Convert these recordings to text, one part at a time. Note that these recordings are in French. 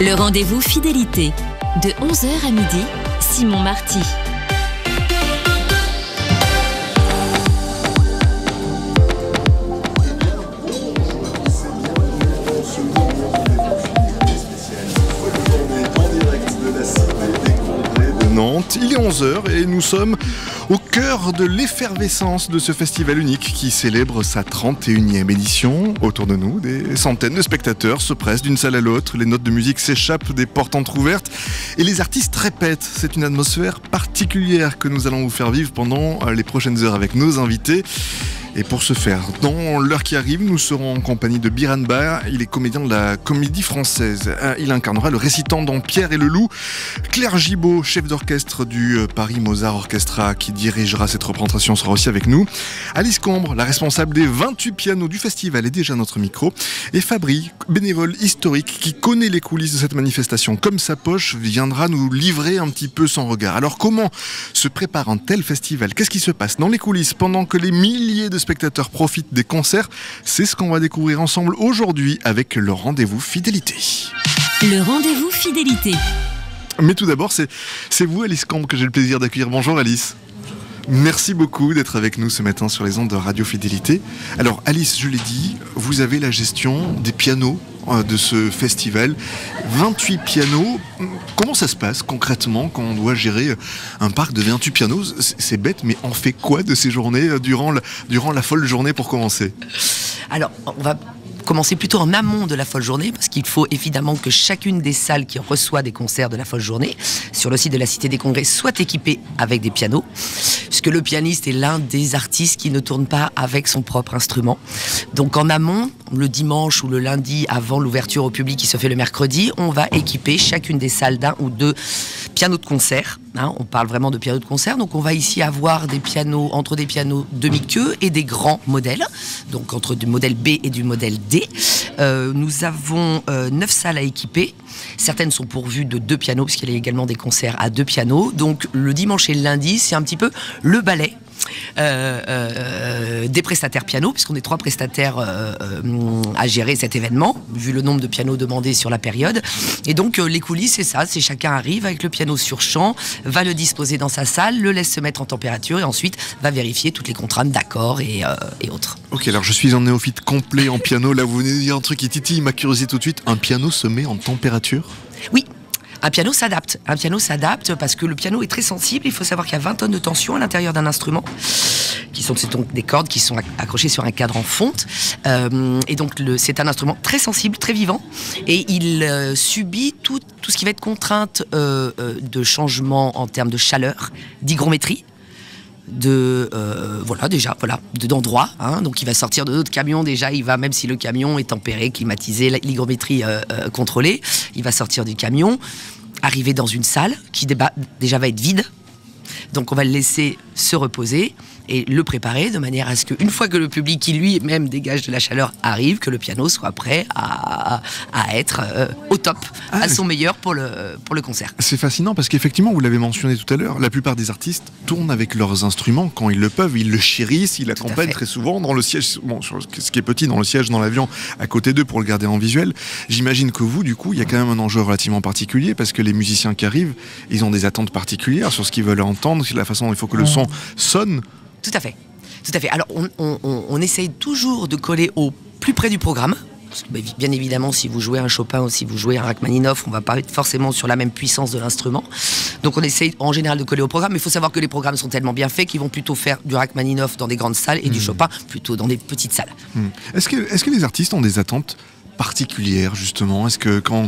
Le rendez-vous fidélité. De 11h à midi, Simon Marty. Nantes. Il est 11h et nous sommes au cœur de l'effervescence de ce festival unique qui célèbre sa 31e édition. Autour de nous, des centaines de spectateurs se pressent d'une salle à l'autre, les notes de musique s'échappent des portes entrouvertes et les artistes répètent. C'est une atmosphère particulière que nous allons vous faire vivre pendant les prochaines heures avec nos invités. Et pour ce faire, dans l'heure qui arrive, nous serons en compagnie de Biran Bah. Il est comédien de la Comédie Française. Il incarnera le récitant dans Pierre et le Loup. Claire Gibault, chef d'orchestre du Paris Mozart Orchestra, qui dirigera cette représentation, sera aussi avec nous. Alice Combre, la responsable des 28 pianos du festival, est déjà à notre micro. Et Fabri, bénévole historique, qui connaît les coulisses de cette manifestation comme sa poche, viendra nous livrer un petit peu son regard. Alors comment se prépare un tel festival? Qu'est-ce qui se passe dans les coulisses pendant que les milliers de spectateurs profitent des concerts? C'est ce qu'on va découvrir ensemble aujourd'hui avec le rendez-vous fidélité. Le rendez-vous fidélité. Mais tout d'abord, c'est vous, Alice Combre, que j'ai le plaisir d'accueillir. Bonjour Alice. Merci beaucoup d'être avec nous ce matin sur les ondes de Radio Fidélité. Alors Alice, je l'ai dit, vous avez la gestion des pianos de ce festival. 28 pianos. Comment ça se passe concrètement quand on doit gérer un parc de 28 pianos? C'est bête, mais on fait quoi de ces journées durant la folle journée pour commencer? Alors, on va commencer plutôt en amont de la folle journée, parce qu'il faut évidemment que chacune des salles qui reçoit des concerts de la folle journée sur le site de la Cité des Congrès soit équipée avec des pianos, puisque le pianiste est l'un des artistes qui ne tourne pas avec son propre instrument. Donc en amont, le dimanche ou le lundi avant l'ouverture au public qui se fait le mercredi, on va équiper chacune des salles d'un ou deux pianos de concert. On parle vraiment de pianos de concert, donc on va ici avoir des pianos, entre des pianos demi-queue et des grands modèles, donc entre du modèle B et du modèle D. Nous avons 9 salles à équiper. Certaines sont pourvues de 2 pianos, puisqu'il y a également des concerts à 2 pianos. Donc le dimanche et le lundi, c'est un petit peu le ballet des prestataires piano, puisqu'on est 3 prestataires à gérer cet événement, vu le nombre de pianos demandés sur la période. Et donc les coulisses, c'est ça, c'est chacun arrive avec le piano sur champ, va le disposer dans sa salle, le laisse se mettre en température et ensuite va vérifier toutes les contraintes d'accords et autres. Ok, alors je suis un néophyte complet en piano, là vous venez de dire un truc qui titille ma curiosité tout de suite. Un piano se met en température? Oui. Un piano s'adapte. Un piano s'adapte parce que le piano est très sensible. Il faut savoir qu'il y a 20 tonnes de tension à l'intérieur d'un instrument, qui sont des cordes qui sont accrochées sur un cadre en fonte. Et donc c'est un instrument très sensible, très vivant. Et il subit tout ce qui va être contrainte de changement en termes de chaleur, d'hygrométrie. D'endroits, donc il va sortir de notre camion, déjà il va, même si le camion est tempéré, climatisé, l'hygrométrie contrôlée, il va sortir du camion, arriver dans une salle qui déjà va être vide, donc on va le laisser se reposer et le préparer de manière à ce qu'une fois que le public qui lui-même dégage de la chaleur arrive, que le piano soit prêt à être au top, à son meilleur pour le concert. C'est fascinant parce qu'effectivement, vous l'avez mentionné tout à l'heure, la plupart des artistes tournent avec leurs instruments quand ils le peuvent, ils le chérissent, ils l'accompagnent très souvent dans le siège, ce qui est petit, dans le siège, dans l'avion, à côté d'eux pour le garder en visuel. J'imagine que vous, du coup, il y a quand même un enjeu relativement particulier parce que les musiciens qui arrivent, ils ont des attentes particulières sur ce qu'ils veulent entendre, la façon dont il faut que le son sonne. Tout à fait. Alors, on essaye toujours de coller au plus près du programme. Parce que, bien évidemment, si vous jouez un Chopin ou si vous jouez un Rachmaninoff, on ne va pas être forcément sur la même puissance de l'instrument. Donc on essaye en général de coller au programme. Mais il faut savoir que les programmes sont tellement bien faits qu'ils vont plutôt faire du Rachmaninoff dans des grandes salles et du Chopin plutôt dans des petites salles. Est-ce que les artistes ont des attentes particulières justement? Est-ce que quand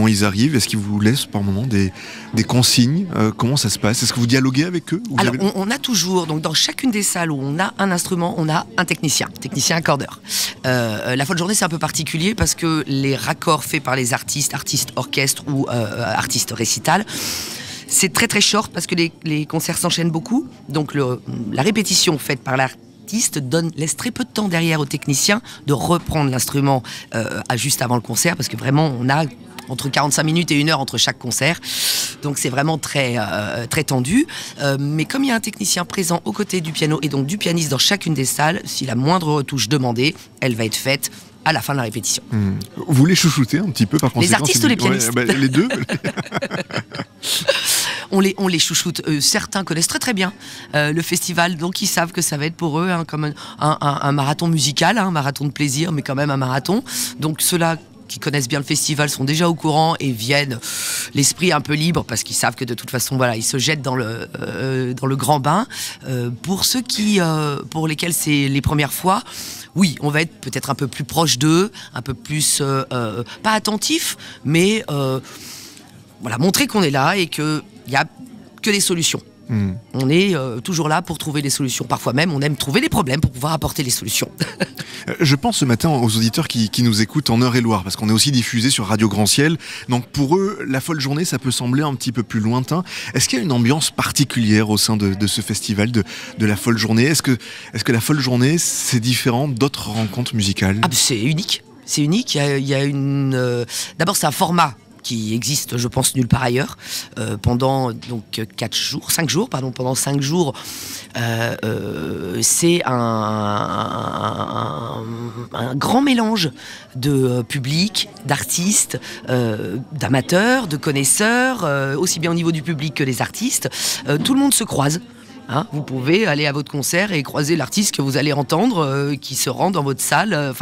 ils arrivent, est-ce qu'ils vous laissent par moment des consignes? Comment ça se passe? Est-ce que vous dialoguez avec eux? Alors on a toujours, donc dans chacune des salles où on a un instrument, on a un technicien accordeur. La folle journée c'est un peu particulier parce que les raccords faits par les artistes orchestre ou artistes récital, c'est très très short parce que les concerts s'enchaînent beaucoup, donc la répétition faite par l'artiste laisse très peu de temps derrière au technicien de reprendre l'instrument juste avant le concert, parce que vraiment on a entre 45 minutes et 1 heure entre chaque concert, donc c'est vraiment très tendu, mais comme il y a un technicien présent aux côtés du piano et donc du pianiste dans chacune des salles, si la moindre retouche demandée, elle va être faite à la fin de la répétition. Vous les chouchoutez un petit peu par conséquent? Les artistes ou les pianistes? Les deux. On les chouchoute. Certains connaissent très très bien le festival, donc ils savent que ça va être pour eux comme un marathon musical, un marathon de plaisir, mais quand même un marathon. Donc ceux-là qui connaissent bien le festival sont déjà au courant et viennent l'esprit un peu libre parce qu'ils savent que de toute façon voilà, ils se jettent dans le grand bain. Pour ceux pour lesquels c'est les premières fois, oui, on va être peut-être un peu plus proche d'eux, un peu plus pas attentif, mais voilà, montrer qu'on est là et qu'il n'y a que des solutions. On est toujours là pour trouver des solutions. Parfois même, on aime trouver des problèmes pour pouvoir apporter les solutions. Je pense ce matin aux auditeurs qui nous écoutent en Eure-et-Loire, parce qu'on est aussi diffusé sur Radio Grand Ciel. Donc pour eux, la folle journée, ça peut sembler un petit peu plus lointain. Est-ce qu'il y a une ambiance particulière au sein de ce festival de la folle journée? Est-ce que la folle journée, c'est différent d'autres rencontres musicales? C'est unique. C'est unique. Il y a une. D'abord, c'est un format qui existe, je pense, nulle part ailleurs. Pendant 5 jours, pendant 5 jours, c'est un grand mélange de public, d'artistes, d'amateurs, de connaisseurs, aussi bien au niveau du public que des artistes. Tout le monde se croise. Vous pouvez aller à votre concert et croiser l'artiste que vous allez entendre, qui se rend dans votre salle,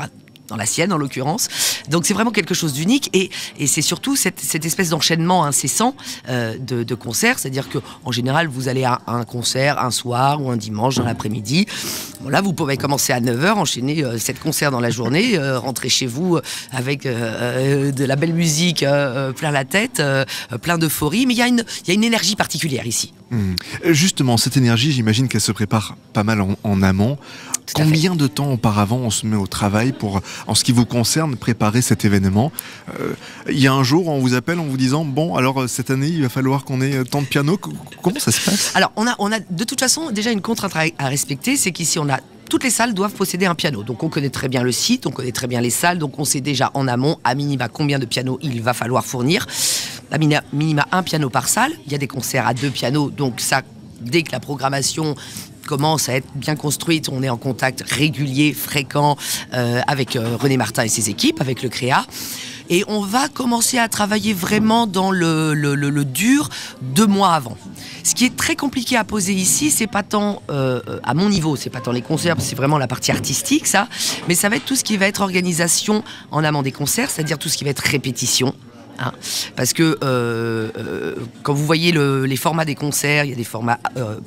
dans la sienne en l'occurrence. Donc c'est vraiment quelque chose d'unique et c'est surtout cette espèce d'enchaînement incessant de concerts, c'est-à-dire qu'en général vous allez à un concert un soir ou un dimanche dans l'après-midi. Bon, là vous pouvez commencer à 9h, enchaîner 7 concerts dans la journée, rentrer chez vous avec de la belle musique plein la tête, plein d'euphorie, mais il y a une énergie particulière ici. Justement, cette énergie, j'imagine qu'elle se prépare pas mal en amont. Combien de temps auparavant on se met au travail pour, en ce qui vous concerne, préparer cet événement? Il y a un jour, on vous appelle en vous disant bon, alors cette année, il va falloir qu'on ait tant de pianos. Comment ça se passe? Alors, on a de toute façon déjà une contrainte à respecter, c'est qu'ici, toutes les salles doivent posséder un piano. Donc on connaît très bien le site, on connaît très bien les salles, donc on sait déjà en amont, à minima, combien de pianos il va falloir fournir. À minima, un piano par salle. Il y a des concerts à 2 pianos, donc ça, dès que la programmation commence à être bien construite, on est en contact régulier, fréquent avec René Martin et ses équipes, avec le Créa. Et on va commencer à travailler vraiment dans le dur 2 mois avant. Ce qui est très compliqué à poser ici, c'est pas tant à mon niveau, c'est pas tant les concerts, c'est vraiment la partie artistique, ça, mais ça va être tout ce qui va être organisation en amont des concerts, c'est-à-dire tout ce qui va être répétition. Parce que quand vous voyez les formats des concerts, il y a des formats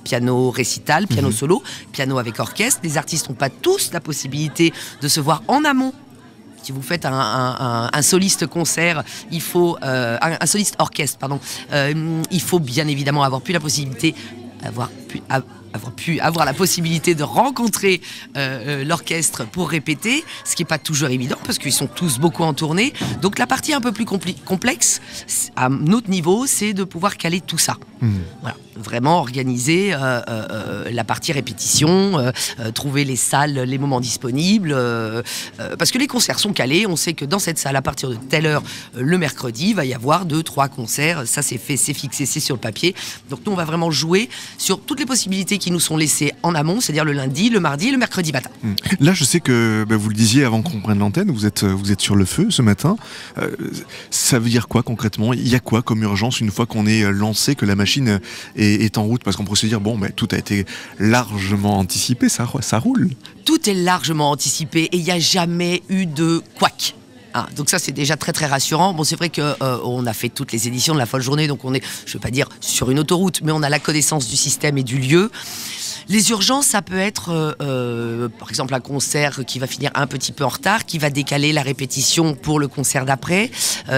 piano récital, piano solo, piano avec orchestre. Les artistes n'ont pas tous la possibilité de se voir en amont. Si vous faites un soliste concert, il faut un soliste orchestre, pardon. Il faut bien évidemment avoir la possibilité avoir la possibilité de rencontrer l'orchestre pour répéter, ce qui n'est pas toujours évident parce qu'ils sont tous beaucoup en tournée. Donc la partie un peu plus complexe, à notre niveau, c'est de pouvoir caler tout ça. Voilà. Vraiment organiser la partie répétition, trouver les salles, les moments disponibles, parce que les concerts sont calés. On sait que dans cette salle, à partir de telle heure, le mercredi, il va y avoir 2-3 concerts. Ça, c'est fait, c'est fixé, c'est sur le papier. Donc nous, on va vraiment jouer sur toutes les possibilités qui nous sont laissées en amont, c'est-à-dire le lundi, le mardi et le mercredi matin. Là, je sais que vous le disiez avant qu'on prenne l'antenne, vous êtes sur le feu ce matin. Ça veut dire quoi concrètement? Il y a quoi comme urgence une fois qu'on est lancé, que la machine est en route? Parce qu'on pourrait se dire, bon, tout a été largement anticipé, ça roule. Tout est largement anticipé et il n'y a jamais eu de couac. Donc ça, c'est déjà très très rassurant. Bon, c'est vrai qu'on a fait toutes les éditions de la folle journée, donc on est, je ne vais pas dire sur une autoroute, mais on a la connaissance du système et du lieu. Les urgences, ça peut être, par exemple, un concert qui va finir un petit peu en retard, qui va décaler la répétition pour le concert d'après.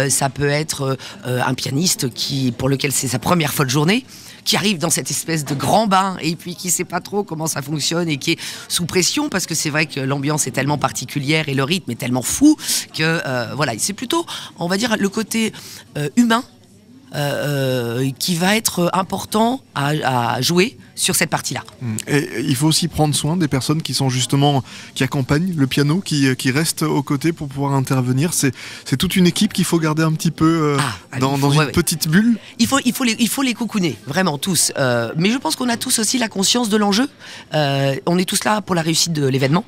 Ça peut être un pianiste pour lequel c'est sa première folle journée, qui arrive dans cette espèce de grand bain et puis qui ne sait pas trop comment ça fonctionne et qui est sous pression parce que c'est vrai que l'ambiance est tellement particulière et le rythme est tellement fou que voilà, c'est plutôt, on va dire, le côté humain qui va être important à jouer sur cette partie-là. Et il faut aussi prendre soin des personnes qui sont justement, qui accompagnent le piano, qui restent aux côtés pour pouvoir intervenir. C'est toute une équipe qu'il faut garder un petit peu dans une petite bulle. Il faut les coucouner, vraiment tous. Mais je pense qu'on a tous aussi la conscience de l'enjeu. On est tous là pour la réussite de l'événement.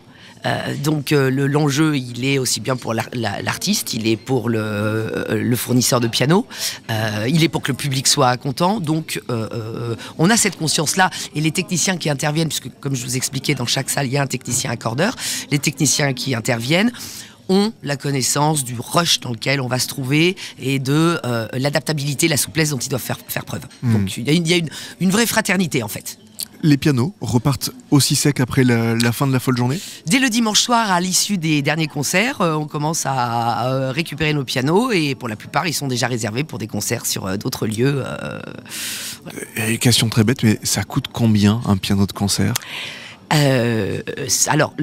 Donc l'enjeu, il est aussi bien pour l'artiste, il est pour le fournisseur de piano, il est pour que le public soit content. Donc on a cette conscience-là, et les techniciens qui interviennent, puisque comme je vous expliquais, dans chaque salle, il y a un technicien accordeur, les techniciens qui interviennent ont la connaissance du rush dans lequel on va se trouver et de l'adaptabilité, la souplesse dont ils doivent faire preuve. Donc il y a une vraie fraternité en fait. Les pianos repartent aussi secs après la fin de la folle journée? Dès le dimanche soir, à l'issue des derniers concerts, on commence à récupérer nos pianos, et pour la plupart, ils sont déjà réservés pour des concerts sur d'autres lieux. Et question très bête, mais ça coûte combien un piano de concert? Alors,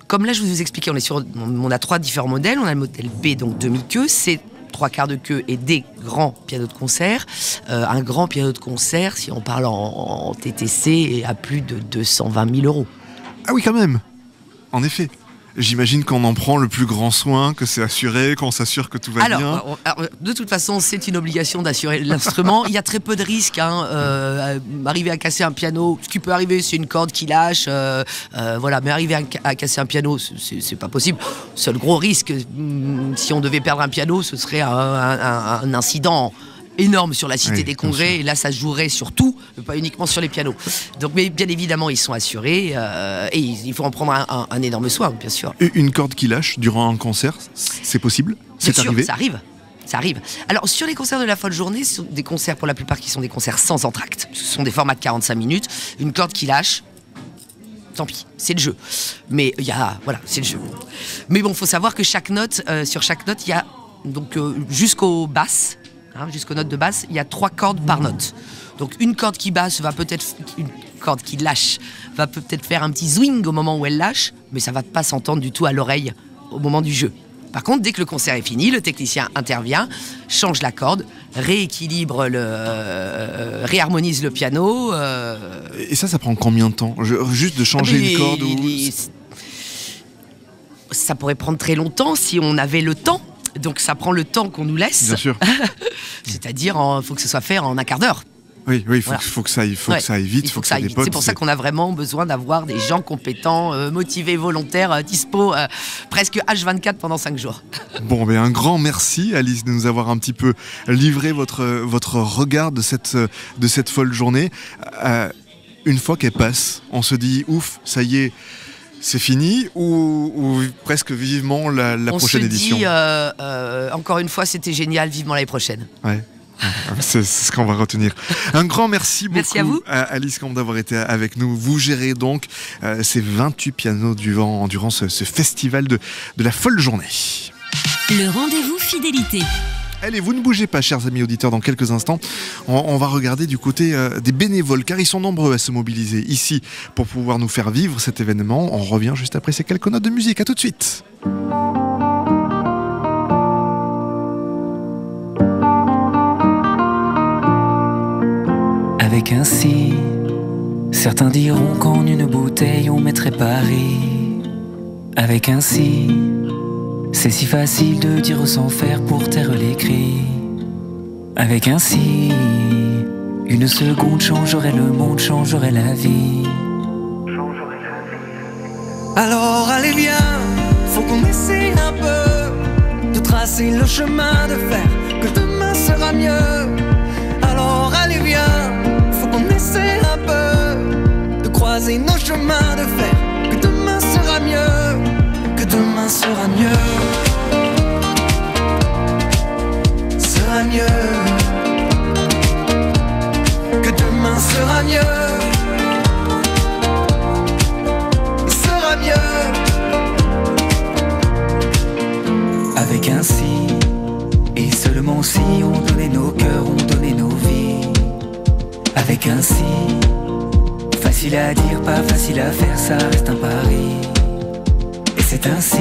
comme là je vous expliquais, on a 3 différents modèles. On a le modèle B, donc demi-queue, c'est 3 quarts de queue et des grands pianos de concert. Un grand piano de concert, si on parle en TTC, est à plus de 220 000 €. Ah oui, quand même. En effet. J'imagine qu'on en prend le plus grand soin, que c'est assuré, qu'on s'assure que tout va bien. Alors, de toute façon, c'est une obligation d'assurer l'instrument. Il y a très peu de risques. Arriver à casser un piano, ce qui peut arriver, c'est une corde qui lâche. Voilà, mais arriver à casser un piano, c'est pas possible. Seul gros risque, si on devait perdre un piano, ce serait un incident énorme sur la Cité des Congrès, et là ça se jouerait sur tout, pas uniquement sur les pianos. Donc, mais bien évidemment ils sont assurés, et il faut en prendre un énorme soin, bien sûr. Une corde qui lâche durant un concert, c'est possible? C'est arrivé? Ça arrive. Alors sur les concerts de la folle journée, ce sont des concerts pour la plupart qui sont des concerts sans entracte, ce sont des formats de 45 minutes, une corde qui lâche, tant pis, c'est le jeu. Mais voilà, c'est le jeu. Mais bon, faut savoir que sur chaque note, il y a donc jusqu'aux basses, jusqu'aux notes de basse, il y a 3 cordes par note. Donc une corde qui lâche va peut-être faire un petit zwing au moment où elle lâche, mais ça va pas s'entendre du tout à l'oreille au moment du jeu. Par contre, dès que le concert est fini, le technicien intervient, change la corde, rééquilibre, réharmonise le piano. Et ça prend combien de temps? Juste de changer une corde Ça pourrait prendre très longtemps si on avait le temps. Donc ça prend le temps qu'on nous laisse. Bien sûr. C'est-à-dire, faut que ce soit fait en un quart d'heure. Oui, faut que ça aille vite, faut que ça aille vite. C'est pour ça qu'on a vraiment besoin d'avoir des gens compétents, motivés, volontaires, dispo, presque H24 pendant 5 jours. Bon, un grand merci Alice de nous avoir un petit peu livré votre regard de cette folle journée. Une fois qu'elle passe, on se dit ouf, ça y est, c'est fini, ou presque vivement la prochaine édition? On se dit, encore une fois, c'était génial, vivement l'année prochaine. Ouais. C'est ce qu'on va retenir. Un grand merci beaucoup. Merci à vous. Alice Combe d'avoir été avec nous. Vous gérez donc ces 28 pianos durant ce festival de la folle journée. Le rendez-vous fidélité. Allez, vous ne bougez pas, chers amis auditeurs, dans quelques instants. On va regarder du côté des bénévoles, car ils sont nombreux à se mobiliser ici pour pouvoir nous faire vivre cet événement. On revient juste après ces quelques notes de musique. À tout de suite. Avec un si, certains diront qu'en une bouteille on mettrait Paris. Avec un si, c'est si facile de dire sans faire pour taire les cris. Avec un si, une seconde changerait le monde, changerait la vie. Alors allez viens, faut qu'on essaie un peu de tracer le chemin de fer, que demain sera mieux. Alors allez viens, on essaie un peu de croiser nos chemins de fer, que demain sera mieux, que demain sera mieux, sera mieux, que demain sera mieux, sera mieux. Avec un si, et seulement si on donnait nos cœurs, on donnait nos vies. Avec un si, facile à dire, pas facile à faire, ça reste un pari. Et c'est ainsi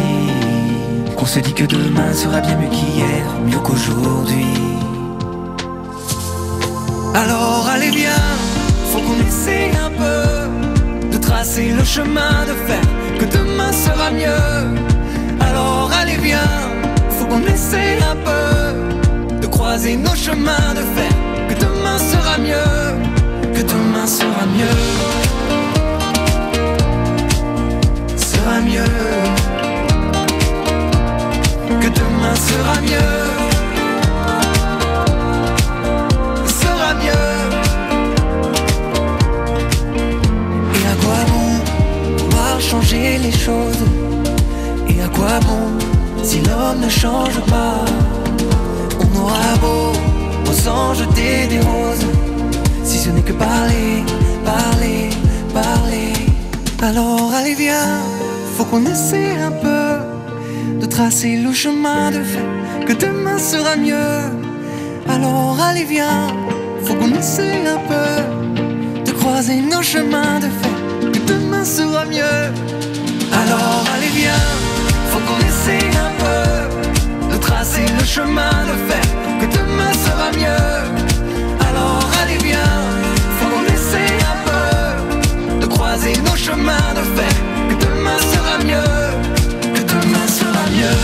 qu'on se dit que demain sera bien mieux qu'hier, mieux qu'aujourd'hui. Alors allez viens, faut qu'on essaie un peu de tracer le chemin de fer, que demain sera mieux. Alors allez viens, faut qu'on essaie un peu de croiser nos chemins de fer, que demain sera mieux, que demain sera mieux, sera mieux. demain sera mieux. Sera mieux. Et à quoi bon pouvoir changer les choses? Et à quoi bon si l'homme ne change pas? On aura beau aux anges jeter des roses, si ce n'est que parler, parler, parler. Alors allez viens, faut qu'on essaie un peu de tracer le chemin de fait, que demain sera mieux. Alors allez viens, faut qu'on essaie un peu de croiser nos chemins de fait, que demain sera mieux. Alors allez viens, faut qu'on essaie un peu de tracer le chemin de fait, que demain sera mieux. Alors allez viens, faut qu'on essaie un peu de croiser nos chemins de fait, que demain sera mieux, que demain sera mieux.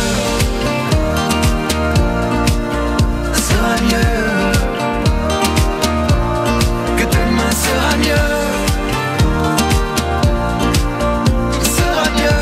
Sera mieux, que demain sera mieux. Sera mieux.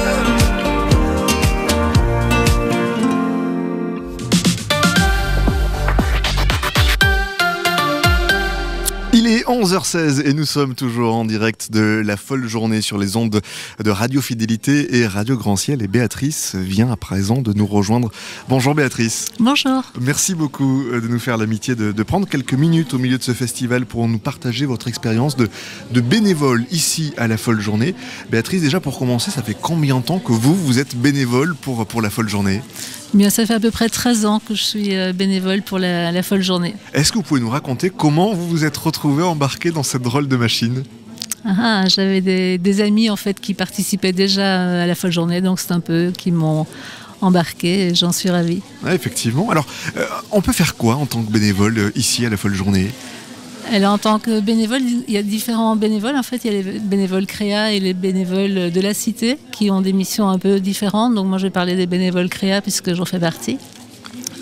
Il est 11h16 et nous sommes toujours en direct de la folle journée sur les ondes de Radio Fidélité et Radio Grand Ciel. Et Béatrice vient à présent de nous rejoindre. Bonjour Béatrice. Bonjour. Merci beaucoup de nous faire l'amitié de prendre quelques minutes au milieu de ce festival pour nous partager votre expérience de bénévole ici à la folle journée. Béatrice, déjà pour commencer, ça fait combien de temps que vous êtes bénévole pour la folle journée ? Bien, ça fait à peu près 13 ans que je suis bénévole pour la folle journée. Est-ce que vous pouvez nous raconter comment vous vous êtes retrouvé embarqué dans cette drôle de machine ? J'avais des amis en fait qui participaient déjà à la folle journée, donc c'est un peu qui m'ont embarqué et j'en suis ravie. Ouais, effectivement. Alors, on peut faire quoi en tant que bénévole ici à la folle journée ? Alors, en tant que bénévole, il y a différents bénévoles. En fait, il y a les bénévoles créa et les bénévoles de la cité qui ont des missions un peu différentes. Donc moi, je vais parler des bénévoles créa puisque j'en fais partie.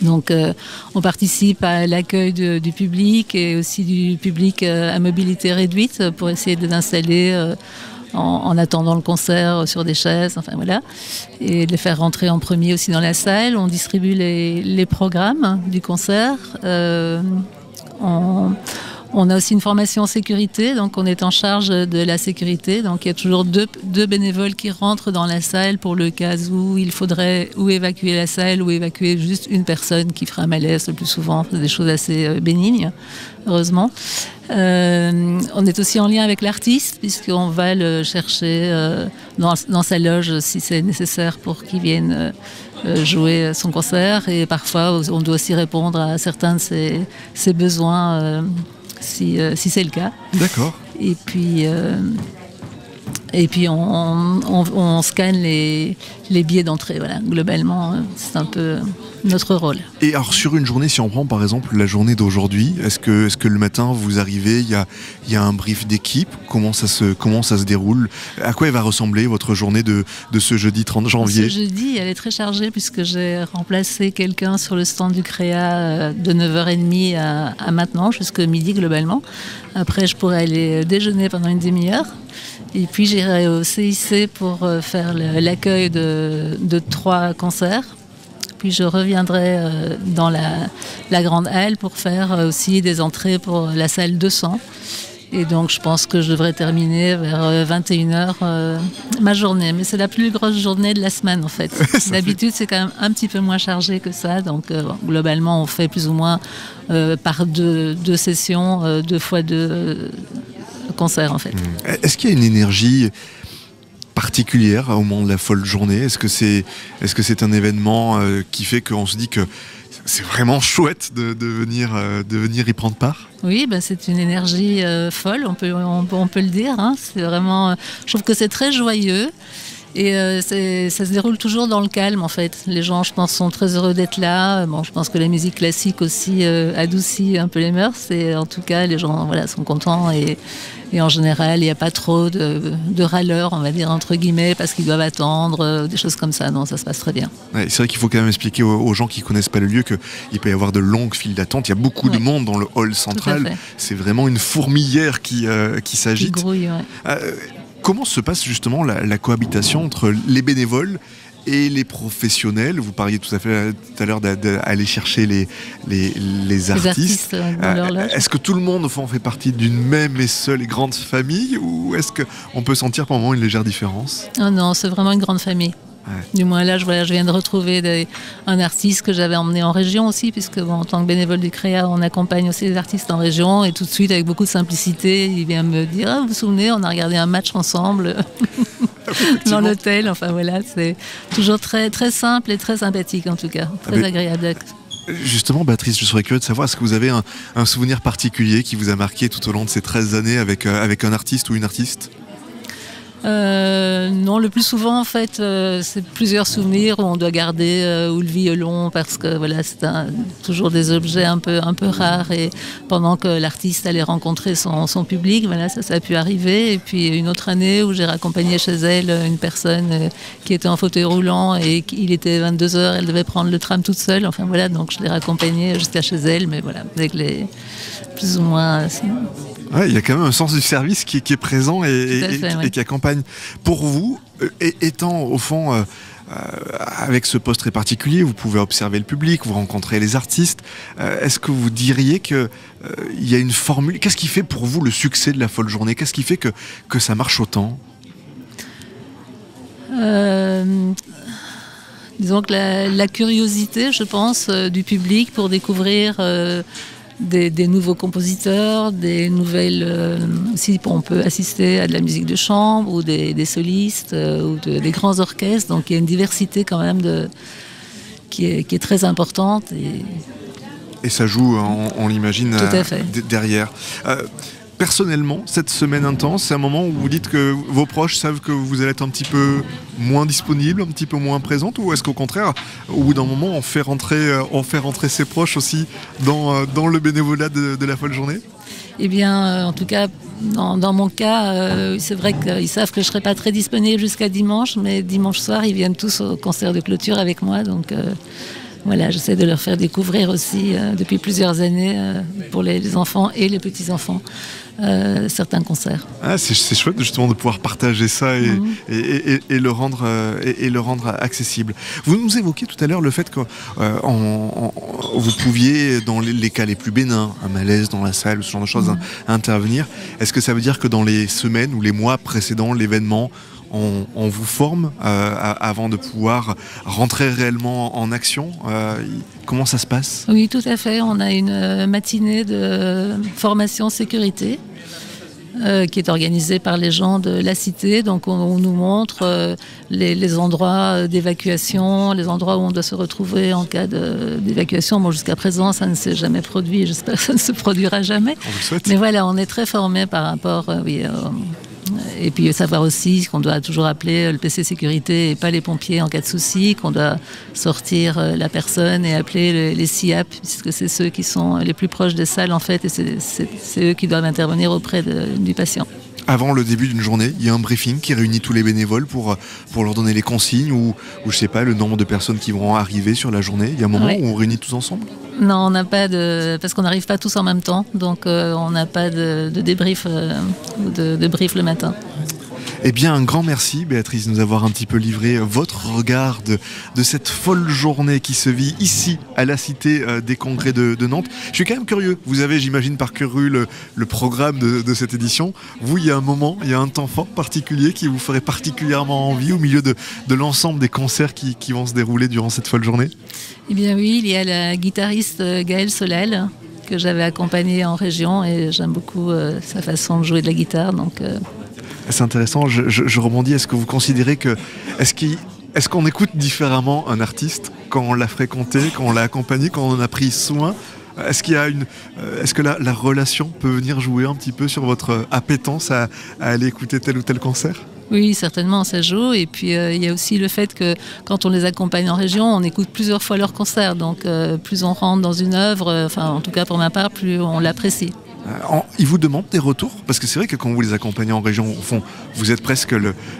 Donc on participe à l'accueil du public et aussi du public à mobilité réduite pour essayer de l'installer en attendant le concert sur des chaises, enfin voilà, et de les faire rentrer en premier aussi dans la salle. On distribue les programmes du concert. On a aussi une formation en sécurité, donc on est en charge de la sécurité. Donc il y a toujours deux bénévoles qui rentrent dans la salle pour le cas où il faudrait ou évacuer la salle ou évacuer juste une personne qui fera un malaise le plus souvent. C'est des choses assez bénignes, heureusement. On est aussi en lien avec l'artiste puisqu'on va le chercher dans sa loge si c'est nécessaire pour qu'il vienne jouer son concert. Et parfois on doit aussi répondre à certains de ses besoins si c'est le cas. D'accord. Et puis on scanne les billets d'entrée. Voilà. Globalement, c'est un peu notre rôle. Et alors sur une journée, si on prend par exemple la journée d'aujourd'hui, est-ce que le matin vous arrivez, il y a un brief d'équipe, comment ça se déroule, à quoi elle va ressembler votre journée de ce jeudi 30 janvier ? Ce jeudi, elle est très chargée puisque j'ai remplacé quelqu'un sur le stand du Créa de 9h30 à maintenant, jusqu'à midi globalement. Après, je pourrais aller déjeuner pendant une demi-heure. Et puis j'irai au CIC pour faire l'accueil de 3 concerts. Puis je reviendrai dans la grande halle pour faire aussi des entrées pour la salle 200. Et donc je pense que je devrais terminer vers 21h ma journée. Mais c'est la plus grosse journée de la semaine en fait. D'habitude c'est quand même un petit peu moins chargé que ça. Donc globalement on fait plus ou moins par deux sessions, 2 fois 2 concerts en fait. Est-ce qu'il y a une énergie particulière au moment de la folle journée ? Est-ce que c'est un événement qui fait qu'on se dit que c'est vraiment chouette de venir y prendre part ? Oui, c'est une énergie folle, on peut le dire. Hein. C'est vraiment, je trouve que c'est très joyeux. Et ça se déroule toujours dans le calme en fait. Les gens, je pense, sont très heureux d'être là. Bon, je pense que la musique classique aussi adoucit un peu les mœurs. Et en tout cas, les gens sont contents. Et en général, il n'y a pas trop de râleurs, on va dire, entre guillemets, parce qu'ils doivent attendre, des choses comme ça. Non, ça se passe très bien. Ouais, c'est vrai qu'il faut quand même expliquer aux gens qui ne connaissent pas le lieu qu'il peut y avoir de longues files d'attente. Il y a beaucoup de monde dans le hall central. C'est vraiment une fourmilière qui s'agite. Qui grouille, ouais. Comment se passe justement la cohabitation entre les bénévoles et les professionnels. Vous parliez tout à l'heure d'aller chercher les artistes. Dans leur loge. Est-ce que tout le monde en fait partie d'une même et seule et grande famille, ou est-ce qu'on peut sentir par moment une légère différence? Oh non, c'est vraiment une grande famille. Ouais. Du moins là, je viens de retrouver un artiste que j'avais emmené en région aussi, puisque en tant que bénévole du CREA, on accompagne aussi les artistes en région, et tout de suite, avec beaucoup de simplicité, il vient me dire « Ah, vous vous souvenez, on a regardé un match ensemble dans l'hôtel ». Enfin voilà, c'est toujours très, très simple et très sympathique en tout cas, très agréable. Justement, Béatrice, je serais curieux de savoir, est-ce que vous avez un souvenir particulier qui vous a marqué tout au long de ces 13 années avec un artiste ou une artiste? Non, le plus souvent en fait, c'est plusieurs souvenirs où on doit garder ou le violon, parce que voilà, c'est toujours des objets un peu rares, et pendant que l'artiste allait rencontrer son public, voilà, ça a pu arriver. Et puis une autre année où j'ai raccompagné chez elle une personne qui était en fauteuil roulant, et il était 22h, elle devait prendre le tram toute seule. Enfin voilà, donc je l'ai raccompagnée jusqu'à chez elle, mais voilà, avec les plus ou moins. Ouais, il y a quand même un sens du service qui est présent et qui accompagne. Pour vous, étant au fond, avec ce poste très particulier, vous pouvez observer le public, vous rencontrez les artistes. Est-ce que vous diriez qu'il y a une formule? Qu'est-ce qui fait pour vous le succès de la Folle Journée? Qu'est-ce qui fait que ça marche autant? Disons que la curiosité, je pense, du public pour découvrir des nouveaux compositeurs, des nouvelles. Aussi, on peut assister à de la musique de chambre ou des solistes ou des grands orchestres. Donc il y a une diversité quand même qui est très importante. Et ça joue, on l'imagine, derrière. Personnellement, cette semaine intense, c'est un moment où vous dites que vos proches savent que vous allez être un petit peu moins disponible, un petit peu moins présente, ou est-ce qu'au contraire, au bout d'un moment, on fait rentrer ses proches aussi dans le bénévolat de la Folle Journée? Eh bien, en tout cas, dans mon cas, c'est vrai qu'ils savent que je ne serai pas très disponible jusqu'à dimanche, mais dimanche soir, ils viennent tous au concert de clôture avec moi, donc voilà, j'essaie de leur faire découvrir aussi depuis plusieurs années pour les enfants et les petits-enfants certains concerts. Ah, c'est chouette justement de pouvoir partager ça et le rendre accessible. Vous nous évoquiez tout à l'heure le fait que vous pouviez, dans les cas les plus bénins, un malaise dans la salle, ce genre de choses, intervenir. Est-ce que ça veut dire que dans les semaines ou les mois précédant l'événement, on vous forme avant de pouvoir rentrer réellement en action? Comment ça se passe? Oui, tout à fait. On a une matinée de formation sécurité qui est organisée par les gens de la cité. Donc on nous montre les endroits d'évacuation, les endroits où on doit se retrouver en cas d'évacuation. Bon, jusqu'à présent, ça ne s'est jamais produit. J'espère que ça ne se produira jamais. On vous le souhaite. Mais voilà, on est très formés par rapport... Et puis savoir aussi qu'on doit toujours appeler le PC sécurité et pas les pompiers en cas de souci, qu'on doit sortir la personne et appeler les SIAP, puisque c'est ceux qui sont les plus proches des salles en fait, et c'est eux qui doivent intervenir auprès du patient. Avant le début d'une journée, il y a un briefing qui réunit tous les bénévoles pour leur donner les consignes ou je sais pas, le nombre de personnes qui vont arriver sur la journée. Il y a un moment où on réunit tous ensemble? Non, on n'a pas parce qu'on n'arrive pas tous en même temps, donc on n'a pas de débrief ou de brief le matin. Eh bien, un grand merci, Béatrice, de nous avoir un petit peu livré votre regard de cette folle journée qui se vit ici, à la Cité des Congrès de Nantes. Je suis quand même curieux. Vous avez, j'imagine, parcouru le programme de cette édition. Vous, il y a un moment, il y a un temps fort particulier qui vous ferait particulièrement envie au milieu de l'ensemble des concerts qui vont se dérouler durant cette folle journée? Eh bien oui, il y a la guitariste Gaëlle Solal, que j'avais accompagnée en région, et j'aime beaucoup sa façon de jouer de la guitare, donc... C'est intéressant, je rebondis. Est-ce que vous considérez que... Est-ce qu'on écoute différemment un artiste quand on l'a fréquenté, quand on l'a accompagné, quand on en a pris soin? Est-ce que la relation peut venir jouer un petit peu sur votre appétence à aller écouter tel ou tel concert? Oui, certainement, ça joue. Et puis, il y a aussi le fait que quand on les accompagne en région, on écoute plusieurs fois leurs concerts. Donc, plus on rentre dans une œuvre, enfin, en tout cas pour ma part, plus on l'apprécie. Ils vous demandent des retours? Parce que c'est vrai que quand vous les accompagnez en région, au fond, vous êtes presque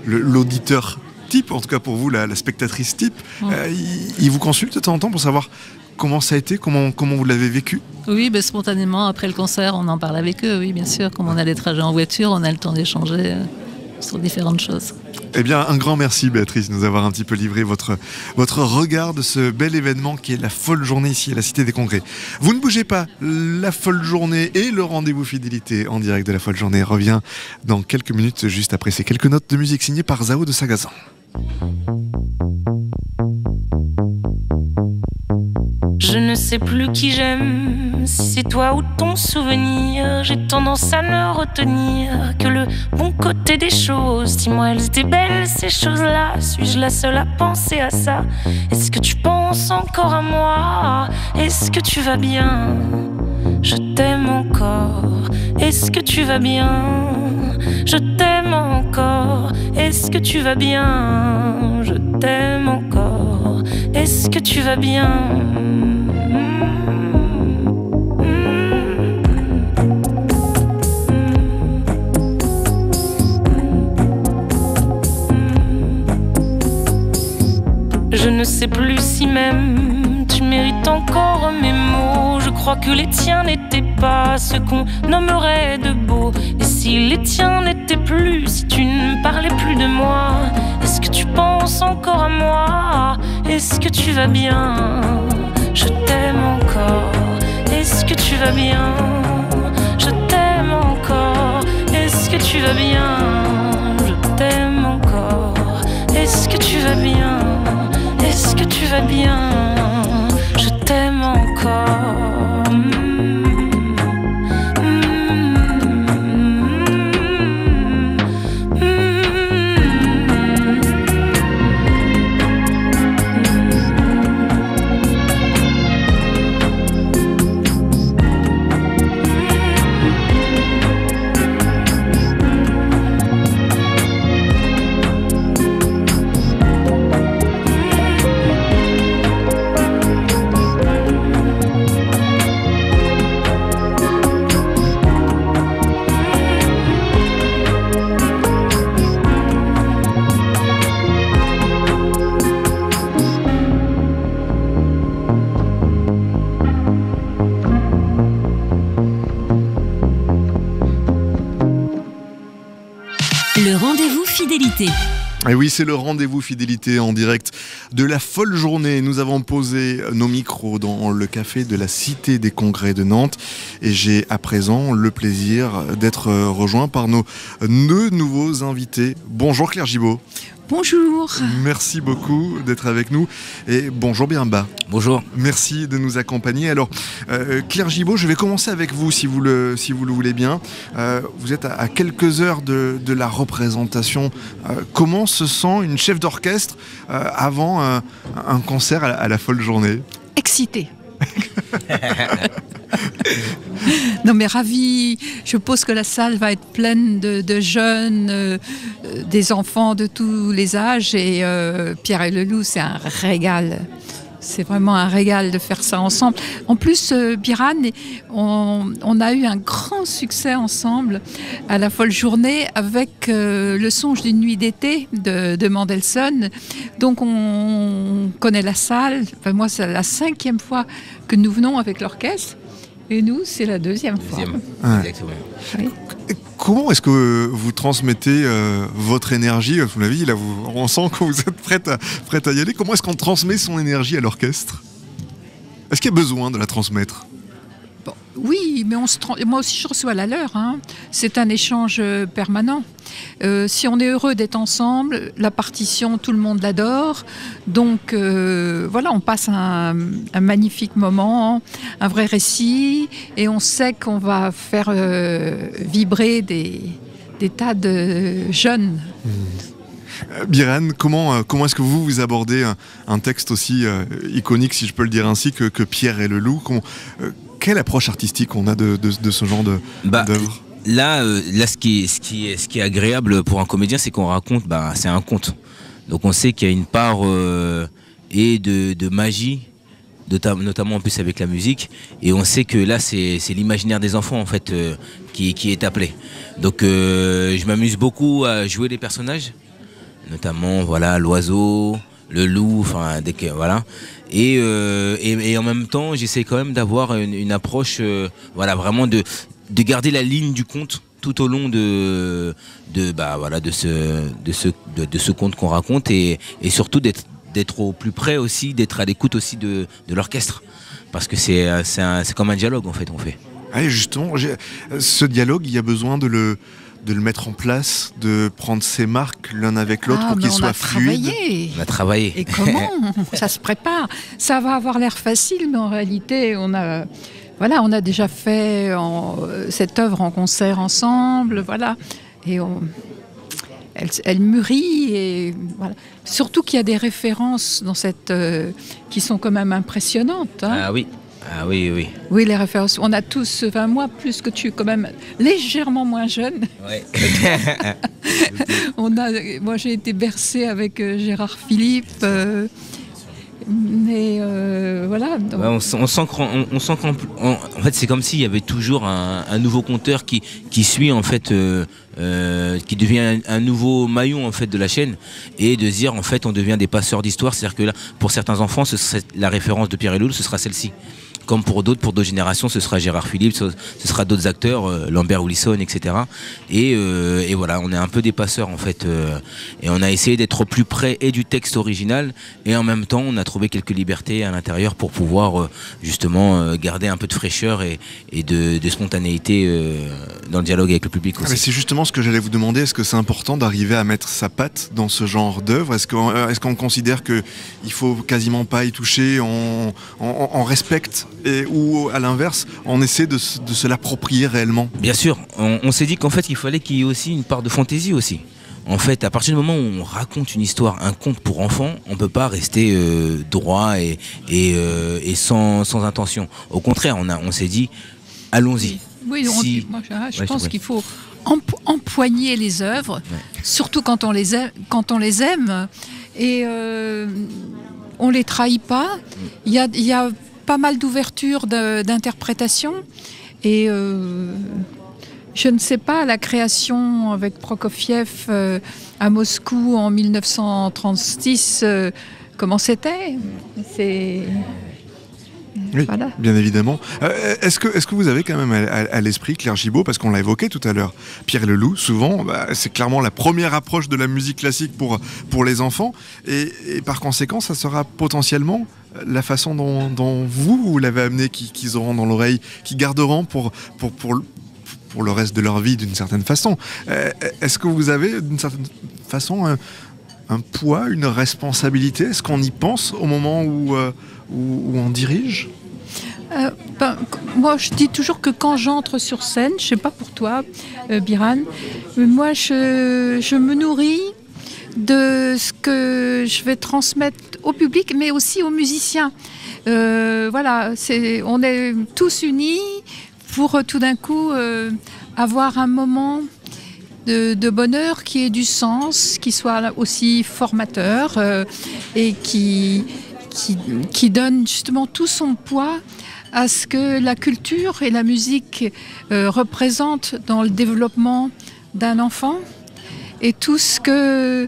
l'auditeur type, en tout cas pour vous, la spectatrice type. Ils vous consultent de temps en temps pour savoir comment ça a été, comment vous l'avez vécu? Oui, spontanément, après le concert, on en parle avec eux, oui, bien sûr. Comme on a des trajets en voiture, on a le temps d'échanger sur différentes choses. Eh bien, un grand merci Béatrice de nous avoir un petit peu livré votre regard de ce bel événement qui est la folle journée ici à la Cité des Congrès. Vous ne bougez pas, la folle journée et le rendez-vous fidélité en direct de la folle journée revient dans quelques minutes, juste après ces quelques notes de musique signées par Zao de Sagazan. Je ne sais plus qui j'aime, si c'est toi ou ton souvenir. J'ai tendance à ne retenir que le bon côté des choses. Dis-moi, elles étaient belles ces choses-là. Suis-je la seule à penser à ça? Est-ce que tu penses encore à moi? Est-ce que tu vas bien? Je t'aime encore. Est-ce que tu vas bien? Je t'aime encore. Est-ce que tu vas bien? Je t'aime encore. Est-ce que tu vas bien? Je ne sais plus si même tu mérites encore mes mots. Je crois que les tiens n'étaient pas ce qu'on nommerait de beau. Et si les tiens n'étaient plus, si tu ne parlais plus de moi, est-ce que tu penses encore à moi? Est-ce que tu vas bien? Je t'aime encore. Est-ce que tu vas bien? Je t'aime encore. Est-ce que tu vas bien? Je t'aime encore. Est-ce que tu vas bien? Est-ce que tu vas bien? Je t'aime encore. Le rendez-vous fidélité. Et oui, c'est le rendez-vous fidélité en direct de la folle journée. Nous avons posé nos micros dans le café de la Cité des Congrès de Nantes et j'ai à présent le plaisir d'être rejoint par nos deux nouveaux invités. Bonjour Claire Gibaud. Bonjour. Merci beaucoup d'être avec nous et bonjour Biramba. Bonjour. Merci de nous accompagner. Alors Claire Gibaud, je vais commencer avec vous si vous le voulez bien. Vous êtes à quelques heures de la représentation. Comment se sent une chef d'orchestre avant un concert à la folle journée? Excitée. Non mais ravie, je suppose que la salle va être pleine de jeunes, des enfants de tous les âges et Pierre et le Loup, c'est un régal. C'est vraiment un régal de faire ça ensemble. En plus, Biran, on a eu un grand succès ensemble à la folle journée avec Le songe d'une nuit d'été de Mendelssohn. Donc on connaît la salle. Enfin, moi, c'est la 5e fois que nous venons avec l'orchestre. Et nous, c'est la 2e fois. Exactement. Oui. Comment est-ce que vous transmettez votre énergie? Vous l'avez dit, là, on sent que vous êtes prête à y aller. Comment est-ce qu'on transmet son énergie à l'orchestre? Est-ce qu'il y a besoin de la transmettre? Bon, oui, mais moi aussi je reçois la leur. Hein. C'est un échange permanent. Si on est heureux d'être ensemble, la partition, tout le monde l'adore. Donc voilà, on passe un magnifique moment, un vrai récit, et on sait qu'on va faire vibrer des tas de jeunes. Biran, comment est-ce que vous abordez un texte aussi iconique, si je peux le dire ainsi, que Pierre et le Loup? Quelle approche artistique on a de ce genre d'œuvre? Là, ce qui est agréable pour un comédien, c'est qu'on raconte, c'est un conte. Donc on sait qu'il y a une part de magie, notamment en plus avec la musique, et on sait que là c'est l'imaginaire des enfants en fait qui est appelé. Donc je m'amuse beaucoup à jouer les personnages, notamment voilà l'oiseau, le loup, enfin voilà. Et en même temps, j'essaie quand même d'avoir une approche, voilà, vraiment de de ce conte qu'on raconte et surtout d'être au plus près aussi, d'être à l'écoute aussi de l'orchestre. Parce que c'est comme un dialogue en fait, on fait. Allez, justement, ce dialogue, il y a besoin de le mettre en place, de prendre ses marques l'un avec l'autre pour qu'il soit fluide. On a travaillé. Et comment ça se prépare? Ça va avoir l'air facile, mais en réalité, on a déjà fait cette œuvre en concert ensemble, voilà. Et elle mûrit et voilà. Surtout qu'il y a des références dans qui sont quand même impressionnantes. Hein. Ah oui. Ah oui, oui. Oui, les références. On a tous, moi plus que tu, quand même légèrement moins jeune. Ouais. Moi, j'ai été bercée avec Gérard Philippe. Mais voilà. Donc... Ouais, on sent qu'en fait, c'est comme s'il y avait toujours un nouveau conteur qui suit en fait, qui devient un nouveau maillon en fait de la chaîne, et de dire en fait on devient des passeurs d'histoire. C'est-à-dire que là, pour certains enfants, la référence de Pierre et Loulou, ce sera celle-ci. Comme pour d'autres générations, ce sera Gérard Philippe, ce sera d'autres acteurs, Lambert Wilson, etc. Et voilà, on est un peu des passeurs en fait. Et on a essayé d'être au plus près et du texte original, et en même temps, on a trouvé quelques libertés à l'intérieur pour pouvoir justement garder un peu de fraîcheur et de spontanéité dans le dialogue avec le public aussi. Mais c'est justement ce que j'allais vous demander. Est-ce que c'est important d'arriver à mettre sa patte dans ce genre d'œuvre? Est-ce qu'on considère qu'il ne faut quasiment pas y toucher, on respecte, ou à l'inverse, on essaie de se l'approprier réellement? Bien sûr, on s'est dit qu'en fait, il fallait qu'il y ait aussi une part de fantaisie aussi. En fait, à partir du moment où on raconte une histoire, un conte pour enfants, on ne peut pas rester droit et sans intention. Au contraire, on s'est dit, allons-y. Oui, je pense qu'il faut empoigner les œuvres, surtout quand on les aime, et on ne les trahit pas. Il y a pas mal d'ouverture d'interprétation, et je ne sais pas, la création avec Prokofiev à Moscou en 1936, comment c'était? Oui, voilà. Bien évidemment. Est-ce que vous avez quand même à l'esprit Claire Gibault, parce qu'on l'a évoqué tout à l'heure, Pierre Leloup, souvent, c'est clairement la première approche de la musique classique pour les enfants, et par conséquent, ça sera potentiellement la façon dont vous l'avez amené, qu'ils auront dans l'oreille, qu'ils garderont pour le reste de leur vie d'une certaine façon. Est-ce que vous avez d'une certaine façon un poids, une responsabilité? Est-ce qu'on y pense au moment où on dirige? Moi, je dis toujours que quand j'entre sur scène, je ne sais pas pour toi, Biran, mais moi, je me nourris de ce que je vais transmettre au public, mais aussi aux musiciens. Voilà, on est tous unis pour tout d'un coup avoir un moment de bonheur qui ait du sens, qui soit aussi formateur et qui donne justement tout son poids à ce que la culture et la musique représentent dans le développement d'un enfant, et tout ce que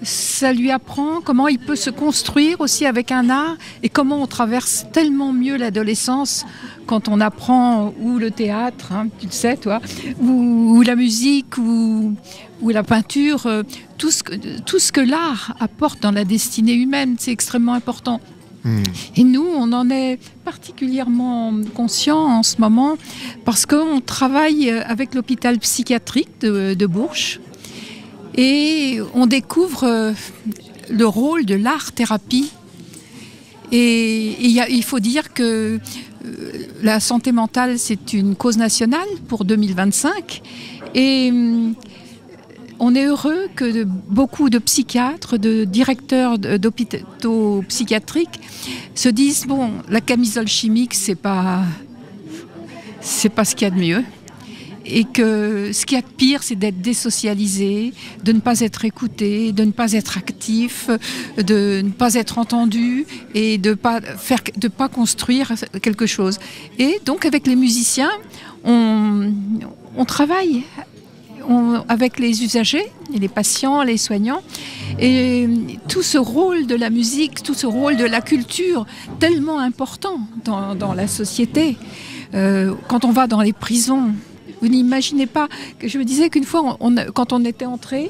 ça lui apprend, comment il peut se construire aussi avec un art, et comment on traverse tellement mieux l'adolescence quand on apprend ou le théâtre, hein, tu le sais toi, ou la musique, ou la peinture, tout ce que l'art apporte dans la destinée humaine, c'est extrêmement important. Et nous, on en est particulièrement conscients en ce moment, parce qu'on travaille avec l'hôpital psychiatrique de Bourges, et on découvre le rôle de l'art-thérapie. Et il faut dire que la santé mentale, c'est une cause nationale pour 2025. Et on est heureux que beaucoup de psychiatres, de directeurs d'hôpitaux psychiatriques se disent, bon, la camisole chimique, c'est pas ce qu'il y a de mieux. Et que ce qu'il y a de pire, c'est d'être désocialisé, de ne pas être écouté, de ne pas être actif, de ne pas être entendu, et de pas construire quelque chose. Et donc avec les musiciens, on travaille avec les usagers, et les patients, les soignants, et tout ce rôle de la musique, tout ce rôle de la culture, tellement important dans la société. Quand on va dans les prisons, vous n'imaginez pas que je me disais qu'une fois, quand on était entré,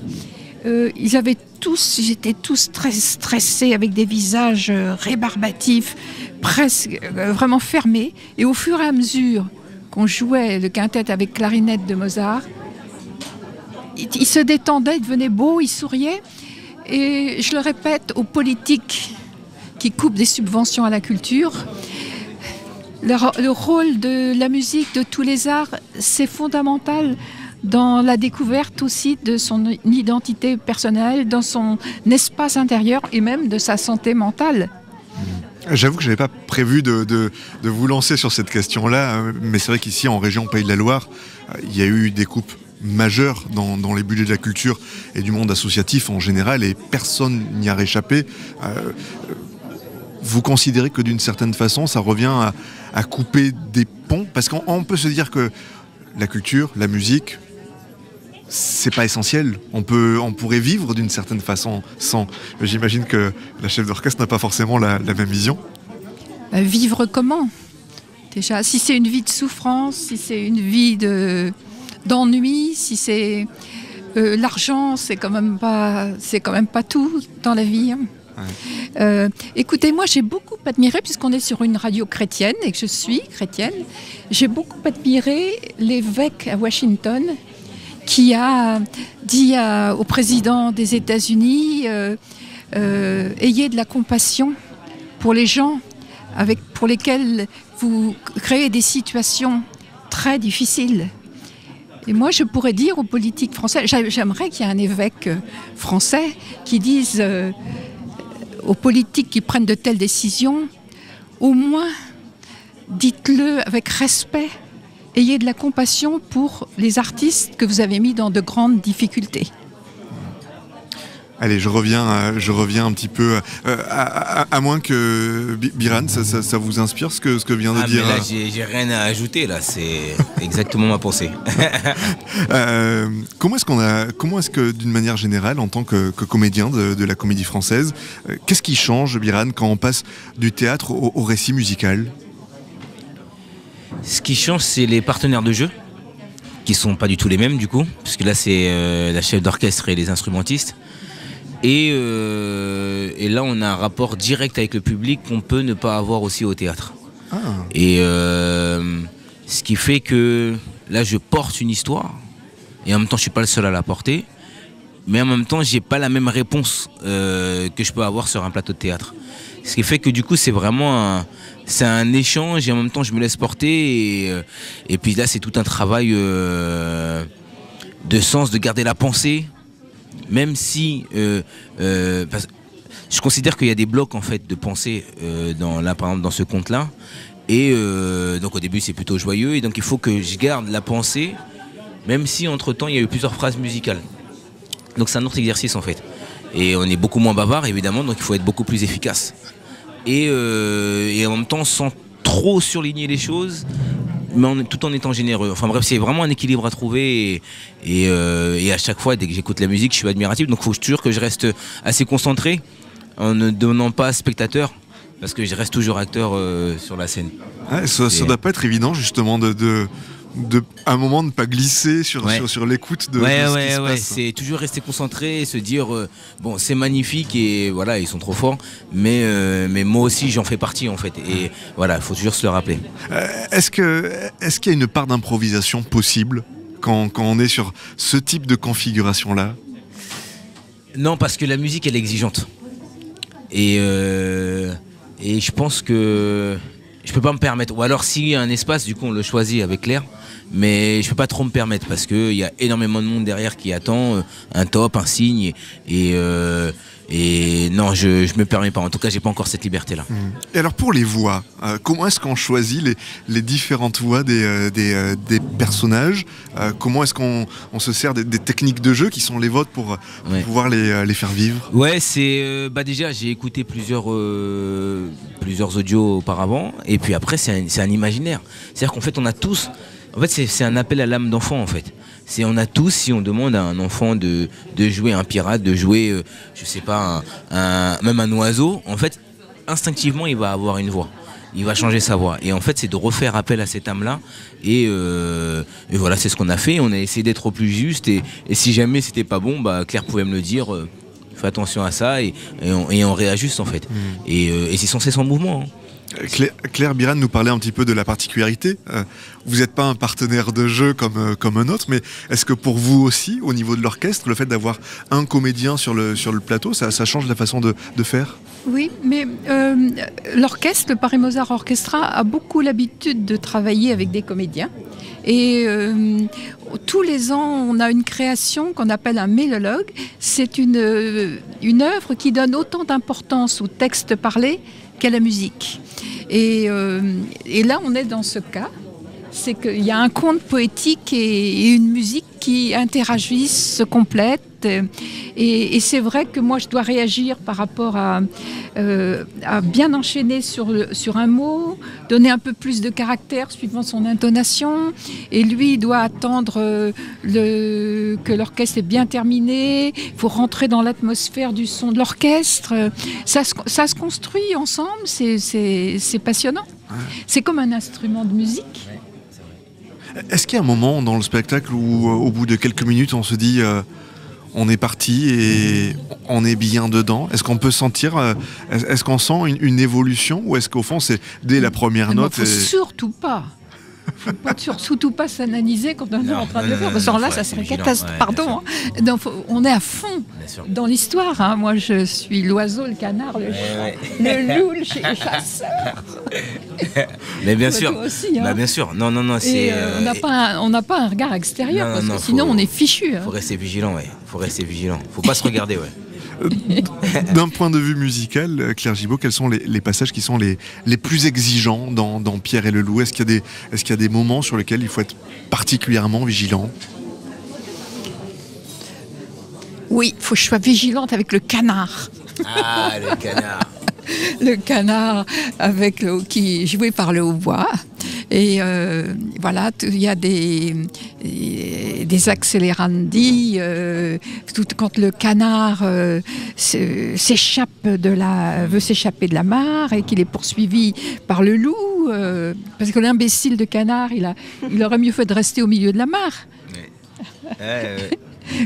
Ils étaient tous très stressés, avec des visages rébarbatifs, presque vraiment fermés. Et au fur et à mesure qu'on jouait le quintet avec clarinette de Mozart, ils se détendaient, ils devenaient beaux, ils souriaient. Et je le répète aux politiques qui coupent des subventions à la culture, le rôle de la musique, de tous les arts, c'est fondamental dans la découverte aussi de son identité personnelle, dans son espace intérieur et même de sa santé mentale. J'avoue que je n'avais pas prévu de vous lancer sur cette question-là, mais c'est vrai qu'ici, en région Pays de la Loire, il y a eu des coupes majeures dans les budgets de la culture et du monde associatif en général, et personne n'y a réchappé. Vous considérez que d'une certaine façon, ça revient à couper des ponts? Parce qu'on peut se dire que la culture, la musique, c'est pas essentiel. On pourrait vivre d'une certaine façon sans. J'imagine que la chef d'orchestre n'a pas forcément la même vision. Vivre comment? Déjà, si c'est une vie de souffrance, si c'est une vie d'ennui, si c'est l'argent, c'est quand même pas tout dans la vie. Ouais. Écoutez, moi j'ai beaucoup admiré, puisqu'on est sur une radio chrétienne et que je suis chrétienne, j'ai beaucoup admiré l'évêque à Washington qui a dit au président des États-Unis ayez de la compassion pour les gens pour lesquels vous créez des situations très difficiles. Et moi, je pourrais dire aux politiques français, j'aimerais qu'il y ait un évêque français qui dise aux politiques qui prennent de telles décisions, au moins, dites-le avec respect, ayez de la compassion pour les artistes que vous avez mis dans de grandes difficultés. Allez, je reviens un petit peu, à moins que Biran, ça vous inspire ce que vient de dire. Mais là, j'ai rien à ajouter, là, c'est exactement ma pensée. Comment est-ce que, d'une manière générale, en tant que comédien de la Comédie Française, qu'est-ce qui change, Biran, quand on passe du théâtre au récit musical? Ce qui change, c'est les partenaires de jeu, qui sont pas du tout les mêmes, du coup, parce que là, c'est la chef d'orchestre et les instrumentistes. Et là, on a un rapport direct avec le public qu'on peut ne pas avoir aussi au théâtre. Ah. Et ce qui fait que là, je porte une histoire, et en même temps, je suis pas le seul à la porter, mais en même temps, j'ai pas la même réponse que je peux avoir sur un plateau de théâtre. Ce qui fait que du coup, c'est vraiment un échange, et en même temps, je me laisse porter, et puis là, c'est tout un travail de sens, de garder la pensée. Même si je considère qu'il y a des blocs en fait de pensée par exemple dans ce conte-là, et donc au début c'est plutôt joyeux, et donc il faut que je garde la pensée, même si entre-temps il y a eu plusieurs phrases musicales. Donc c'est un autre exercice en fait, et on est beaucoup moins bavard évidemment, donc il faut être beaucoup plus efficace, et en même temps sans trop surligner les choses, mais tout en étant généreux. Enfin bref, c'est vraiment un équilibre à trouver, et à chaque fois, dès que j'écoute la musique, je suis admiratif, donc il faut toujours que je reste assez concentré en ne devenant pas spectateur, parce que je reste toujours acteur sur la scène. Ouais, ça doit pas être évident justement de à un moment ne pas glisser sur l'écoute de ce qui se passe. C'est toujours rester concentré et se dire bon, c'est magnifique, et voilà, ils sont trop forts, mais moi aussi j'en fais partie en fait, et voilà, il faut toujours se le rappeler. Est-ce qu'il y a une part d'improvisation possible quand on est sur ce type de configuration là? Non, parce que la musique elle est exigeante, et je pense que je peux pas me permettre, ou alors s'il y a un espace, du coup on le choisit avec Claire, mais je peux pas trop me permettre, parce qu'il y a énormément de monde derrière qui attend un top, un signe, et non, je me permets pas, en tout cas j'ai pas encore cette liberté là. Et alors pour les voix, comment est-ce qu'on choisit les différentes voix des personnages? Comment est-ce qu'on se sert des techniques de jeu qui sont les vôtres pour pouvoir les faire vivre? Ouais, c'est déjà j'ai écouté plusieurs audios auparavant, et puis après c'est un imaginaire, c'est-à-dire qu'en fait on a tous, en fait c'est un appel à l'âme d'enfant en fait. On a tous, si on demande à un enfant de jouer un pirate, de jouer, je sais pas, même un oiseau, en fait, instinctivement, il va avoir une voix. il va changer sa voix. Et en fait, c'est de refaire appel à cette âme-là. Et voilà, c'est ce qu'on a fait. On a essayé d'être au plus juste. Et si jamais c'était pas bon, Claire pouvait me le dire. Fais attention à ça et on réajuste en fait. Et c'est censé son mouvement. Claire Biran nous parlait un petit peu de la particularité. Vous n'êtes pas un partenaire de jeu comme un autre, mais est-ce que pour vous aussi, au niveau de l'orchestre, le fait d'avoir un comédien sur le plateau, ça change la façon de faire ? Oui, mais l'orchestre, le Paris Mozart Orchestra, a beaucoup l'habitude de travailler avec des comédiens. Et tous les ans, on a une création qu'on appelle un mélologue. C'est une œuvre qui donne autant d'importance au texte parlé qu'à la musique. Et là, on est dans ce cas. C'est qu'il y a un conte poétique et une musique qui interagissent, se complètent. Et c'est vrai que moi, je dois réagir par rapport à bien enchaîner sur un mot, donner un peu plus de caractère suivant son intonation. Et lui, il doit attendre que l'orchestre est bien terminé. Il faut rentrer dans l'atmosphère du son de l'orchestre. Ça se construit ensemble, c'est passionnant. C'est comme un instrument de musique. Est-ce qu'il y a un moment dans le spectacle où, au bout de quelques minutes, on se dit on est parti et on est bien dedans ? Est-ce qu'on peut sentir, est-ce qu'on sent une évolution ou est-ce qu'au fond c'est dès la première note Il ne faut surtout pas. Il ne faut surtout pas s'analyser quand on est en train de le faire, parce que là, ça serait catastrophique. Pardon. Donc, on est à fond dans l'histoire. Hein. Moi, je suis l'oiseau, le canard, le chat, le loup, le chasseur. Mais bien sûr. Toi aussi, hein. Bien sûr. Non. On n'a pas un regard extérieur, parce que sinon, on est fichu. Faut rester vigilant, ouais. Faut rester vigilant. Faut pas se regarder, ouais. D'un point de vue musical, Claire Gibault, quels sont les passages qui sont les plus exigeants dans Pierre et le Loup ? Est-ce qu'il y a des moments sur lesquels il faut être particulièrement vigilant ? Oui, il faut que je sois vigilante avec le canard. Ah, le canard. Le canard qui est joué par le hautbois. Et voilà, il y a des accélérandis. Quand le canard veut s'échapper de la mare et qu'il est poursuivi par le loup, parce que l'imbécile de canard, il aurait mieux fait de rester au milieu de la mare.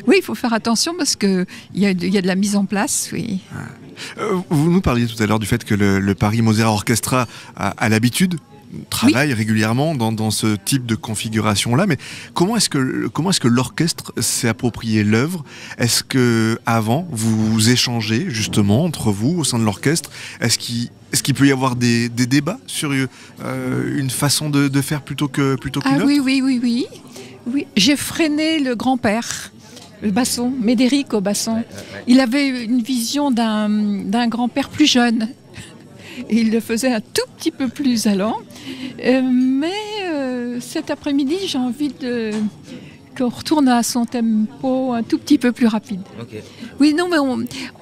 Oui, il faut faire attention parce qu'il y a de la mise en place, oui. Vous nous parliez tout à l'heure du fait que le Paris Mozart Orchestra a l'habitude, travaille régulièrement dans ce type de configuration-là, mais comment est-ce que l'orchestre s'est approprié l'œuvre ? Est-ce que avant vous échangez justement entre vous au sein de l'orchestre ? Est-ce qu'il peut y avoir des débats sur une façon de faire plutôt qu'une autre ? Oui. J'ai freiné le grand-père. Le basson, Médéric au basson. Il avait une vision d'un grand-père plus jeune. Et il le faisait un tout petit peu plus allant. Mais cet après-midi, j'ai envie qu'on retourne à son tempo un tout petit peu plus rapide. Okay. Oui, non,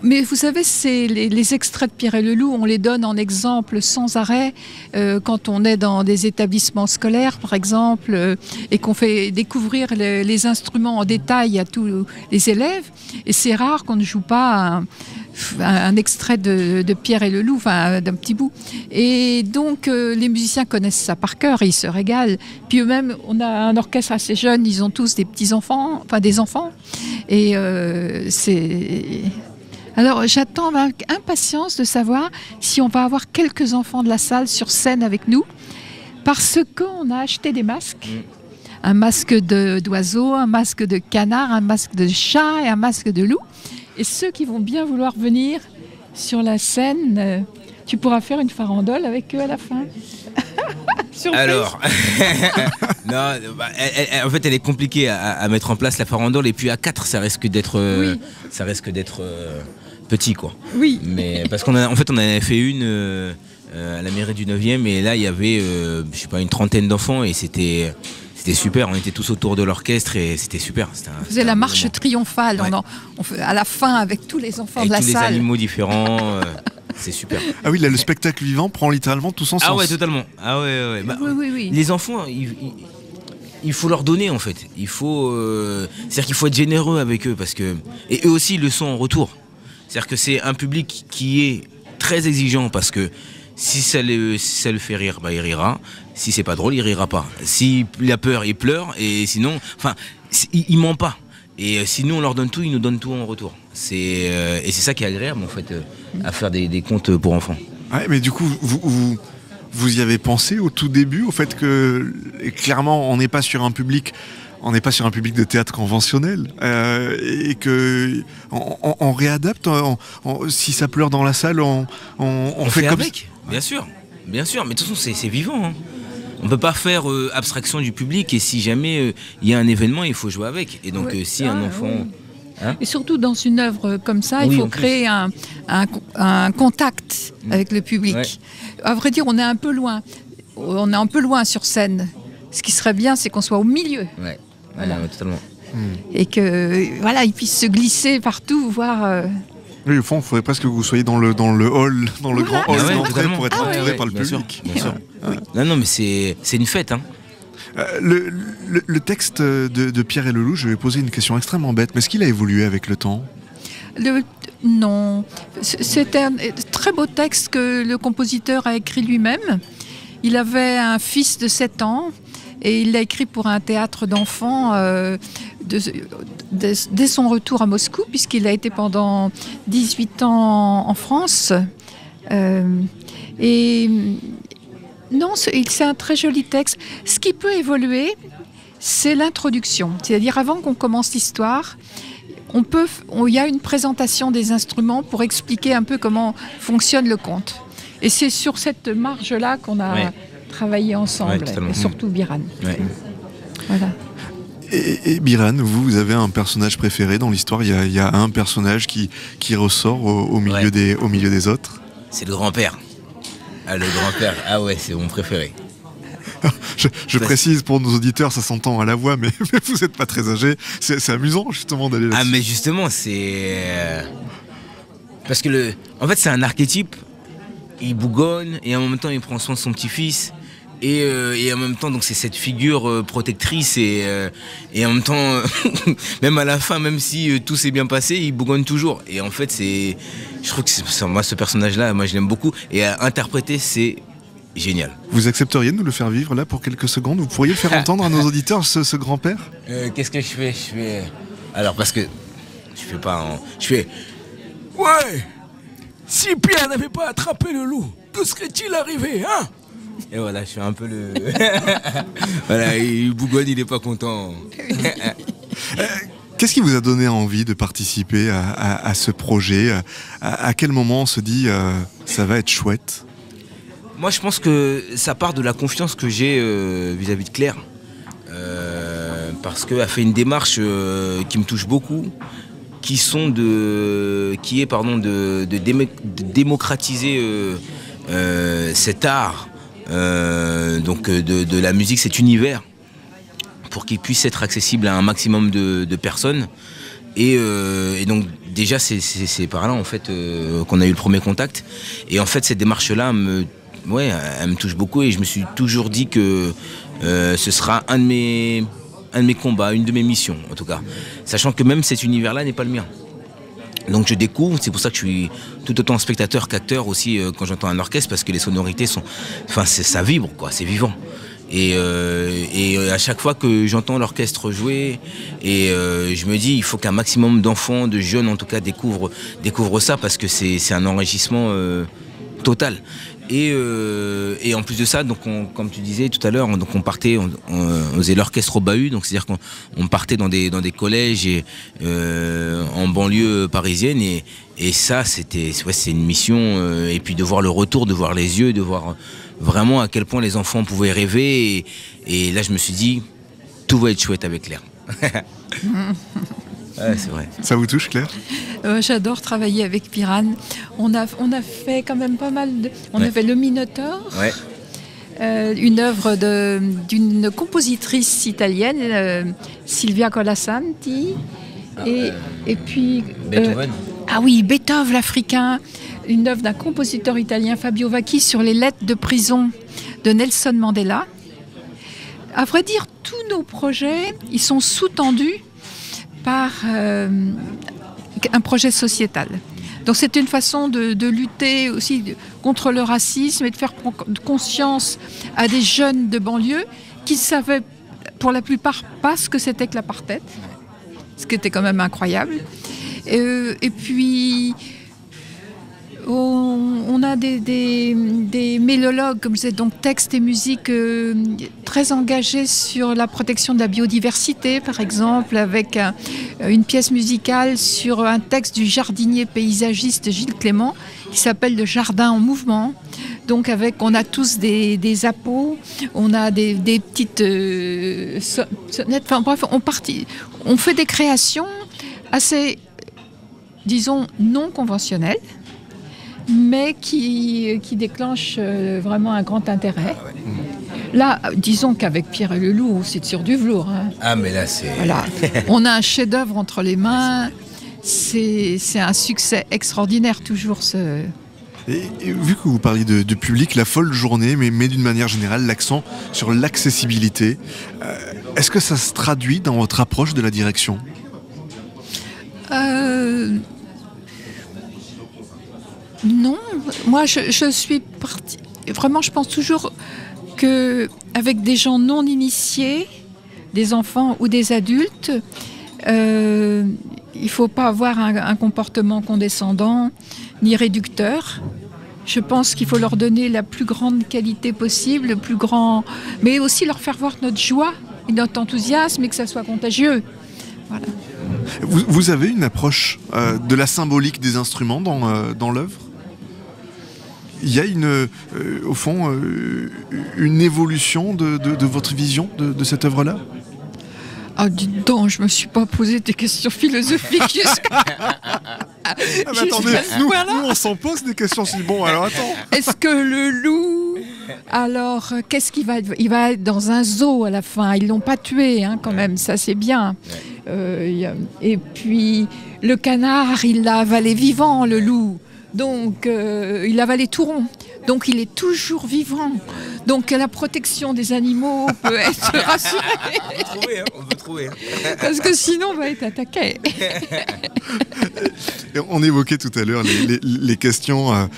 mais vous savez, c'est les extraits de Pierre et le Loup, on les donne en exemple sans arrêt quand on est dans des établissements scolaires, par exemple, et qu'on fait découvrir les instruments en détail à tous les élèves. Et c'est rare qu'on ne joue pas un extrait de Pierre et le Loup, enfin d'un petit bout. Et donc les musiciens connaissent ça par cœur et ils se régalent. Puis eux-mêmes, on a un orchestre assez jeune, ils ont tous des petits-enfants, enfin des enfants. Et Alors j'attends avec impatience de savoir si on va avoir quelques enfants de la salle sur scène avec nous, parce qu'on a acheté des masques. Un masque d'oiseau, un masque de canard, un masque de chat et un masque de loup. Et ceux qui vont bien vouloir venir sur la scène, tu pourras faire une farandole avec eux à la fin. Alors, non, en fait, elle est compliquée à mettre en place, la farandole, et puis à 4, ça risque d'être, petit, quoi. Oui. Mais parce qu'on en avait fait une à la mairie du 9e, et là, il y avait, une trentaine d'enfants, et c'était super, on était tous autour de l'orchestre et c'était super. On faisait la marche triomphale on fait à la fin avec tous les enfants de la salle. Avec tous les animaux différents, c'est super. Ah oui, là, le spectacle vivant prend littéralement tout son sens. Ah ouais, totalement. Ah ouais. Oui. Les enfants, il faut leur donner en fait. C'est-à-dire qu'il faut être généreux avec eux et eux aussi ils le sont en retour. C'est-à-dire que c'est un public qui est très exigeant parce que Si ça le fait rire, bah, il rira. Si c'est pas drôle, il rira pas. S'il a peur, il pleure. Et sinon, enfin, il ment pas. Et si nous on leur donne tout, ils nous donnent tout en retour. Et c'est ça qui est agréable en fait, à faire des contes pour enfants. Ouais, mais du coup, vous y avez pensé au tout début, au fait que clairement on n'est pas sur un public de théâtre conventionnel, et que on réadapte. Si ça pleure dans la salle, on fait comme avec. Bien sûr. Mais de toute façon c'est vivant. Hein. On peut pas faire abstraction du public, et si jamais il y a un événement, il faut jouer avec. Et donc si un enfant... Oui. Hein, et surtout dans une œuvre comme ça, il faut créer un contact avec le public. Ouais. À vrai dire, on est un peu loin. On est un peu loin sur scène. Ce qui serait bien, c'est qu'on soit au milieu. Ouais, voilà. Totalement. Et que voilà, ils puissent se glisser partout, voir... Oui, au fond, il faudrait presque que vous soyez dans le hall, dans le grand hall d'entrée pour être entouré par le public. Bien sûr. Non, mais c'est une fête. Hein. Le texte de Pierre et le Loup, je vais poser une question extrêmement bête, mais est-ce qu'il a évolué avec le temps ? Non. C'est un très beau texte que le compositeur a écrit lui-même. Il avait un fils de 7 ans et il l'a écrit pour un théâtre d'enfants dès son retour à Moscou, puisqu'il a été pendant 18 ans en France. Non, c'est un très joli texte. Ce qui peut évoluer, c'est l'introduction. C'est-à-dire, avant qu'on commence l'histoire, il y a une présentation des instruments pour expliquer un peu comment fonctionne le conte. Et c'est sur cette marge-là qu'on a travaillé ensemble, et surtout Biran. Ouais. Voilà. Et Biran, vous avez un personnage préféré dans l'histoire ? Il y a un personnage qui ressort au milieu des autres ? C'est le grand-père. Ah, le grand-père, c'est mon préféré. Je précise pour nos auditeurs, ça s'entend à la voix, mais vous n'êtes pas très âgé. C'est amusant justement d'aller là-dessus. Ah, mais justement, c'est... Parce que en fait, c'est un archétype. Il bougonne et en même temps, il prend soin de son petit-fils. Et en même temps, donc c'est cette figure protectrice et en même temps, même à la fin, même si tout s'est bien passé, il bougonne toujours. Et en fait, je trouve que moi, ce personnage-là, moi, je l'aime beaucoup. Et à interpréter, c'est génial. Vous accepteriez de nous le faire vivre là pour quelques secondes ? Vous pourriez le faire entendre à nos auditeurs, ce grand-père ? Qu'est-ce que je fais Alors, parce que je fais pas... Je fais... Ouais ! Si Pierre n'avait pas attrapé le loup, que serait-il arrivé, hein ? Et voilà, je suis un peu le... voilà, il bougonne, il n'est pas content. Qu'est-ce qui vous a donné envie de participer à ce projet ? À quel moment on se dit ça va être chouette ? Moi, je pense que ça part de la confiance que j'ai vis-à-vis de Claire. Parce qu'elle a fait une démarche qui me touche beaucoup, qui est de démocratiser cet art. Donc de la musique, cet univers, pour qu'il puisse être accessible à un maximum de personnes. Et donc déjà c'est par là en fait qu'on a eu le premier contact. Et en fait cette démarche-là elle me touche beaucoup, et je me suis toujours dit que ce sera un de mes combats, une de mes missions en tout cas. Sachant que même cet univers-là n'est pas le mien. Donc je découvre, c'est pour ça que je suis tout autant spectateur qu'acteur aussi quand j'entends un orchestre, parce que les sonorités sont... Enfin, ça vibre, quoi, c'est vivant. Et à chaque fois que j'entends l'orchestre jouer, je me dis, il faut qu'un maximum d'enfants, de jeunes en tout cas, découvrent ça, parce que c'est un enrichissement total. Et en plus de ça, donc comme tu disais tout à l'heure, on faisait l'orchestre au bahut, donc c'est-à-dire qu'on partait dans des collèges en banlieue parisienne, et ça c'est une mission, et puis de voir le retour, de voir les yeux, de voir vraiment à quel point les enfants pouvaient rêver, et là je me suis dit tout va être chouette avec Claire. Ouais, c'est vrai. Ça vous touche, Claire ? J'adore travailler avec Biran. On a fait quand même pas mal de... On avait le Minotaure, une œuvre d'une compositrice italienne, Silvia Colasanti, et puis... Beethoven. Beethoven l'Africain, une œuvre d'un compositeur italien, Fabio Vacchi, sur les lettres de prison de Nelson Mandela. À vrai dire, tous nos projets, ils sont sous-tendus par un projet sociétal. Donc c'est une façon de lutter aussi contre le racisme et de faire conscience à des jeunes de banlieue qui savaient pour la plupart pas ce que c'était que l'apartheid, ce qui était quand même incroyable. Et puis on a des mélologues, comme je disais, donc textes et musique très engagés sur la protection de la biodiversité, par exemple, avec une pièce musicale sur un texte du jardinier paysagiste Gilles Clément qui s'appelle Le Jardin en mouvement. Donc on a tous des appos, on a des petites sonnettes, enfin bref, on fait des créations assez, disons, non conventionnelles, mais qui déclenchent vraiment un grand intérêt. Là, disons qu'avec Pierre et le Loup, c'est sur du velours. Hein. Ah, mais là, c'est... Voilà. On a un chef-d'œuvre entre les mains. C'est un succès extraordinaire, toujours, ce... Et vu que vous parliez de public, la folle journée, mais d'une manière générale, l'accent sur l'accessibilité, est-ce que ça se traduit dans votre approche de la direction ? Non, moi je suis partie. Vraiment, je pense toujours qu'avec des gens non initiés, des enfants ou des adultes, il ne faut pas avoir un comportement condescendant ni réducteur. Je pense qu'il faut leur donner la plus grande qualité possible, le plus grand, mais aussi leur faire voir notre joie et notre enthousiasme et que ça soit contagieux. Voilà. Vous avez une approche de la symbolique des instruments dans l'œuvre ? Il y a au fond, une évolution de votre vision de cette œuvre-là ? Ah, dites donc, je me suis pas posé des questions philosophiques jusqu'à... attendez, nous on s'en pose des questions si bon, alors attends. Est-ce que le loup, alors qu'est-ce qu'il va être ? Il va être dans un zoo à la fin, ils l'ont pas tué hein, quand même, ça c'est bien. Et puis le canard, il l'a avalé vivant, le loup. Donc il a avalé tout rond. Donc il est toujours vivant. Donc la protection des animaux peut être rassurée. On peut trouver. Parce que sinon on va être attaqué. On évoquait tout à l'heure les questions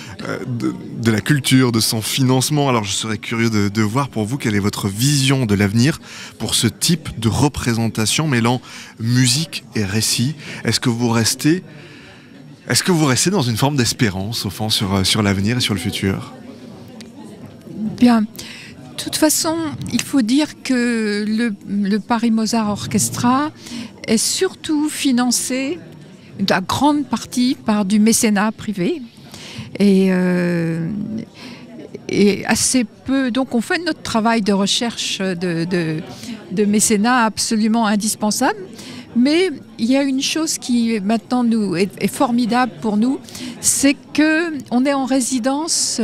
de la culture, de son financement. Alors je serais curieux de voir pour vous quelle est votre vision de l'avenir pour ce type de représentation mêlant musique et récit. Est-ce que vous restez dans une forme d'espérance, au fond, sur l'avenir et sur le futur ? Bien. De toute façon, il faut dire que le Paris Mozart Orchestra est surtout financé, la grande partie, par du mécénat privé. Et assez peu... Donc on fait notre travail de recherche de mécénat absolument indispensable. Mais il y a une chose qui maintenant est formidable pour nous, c'est qu'on est en résidence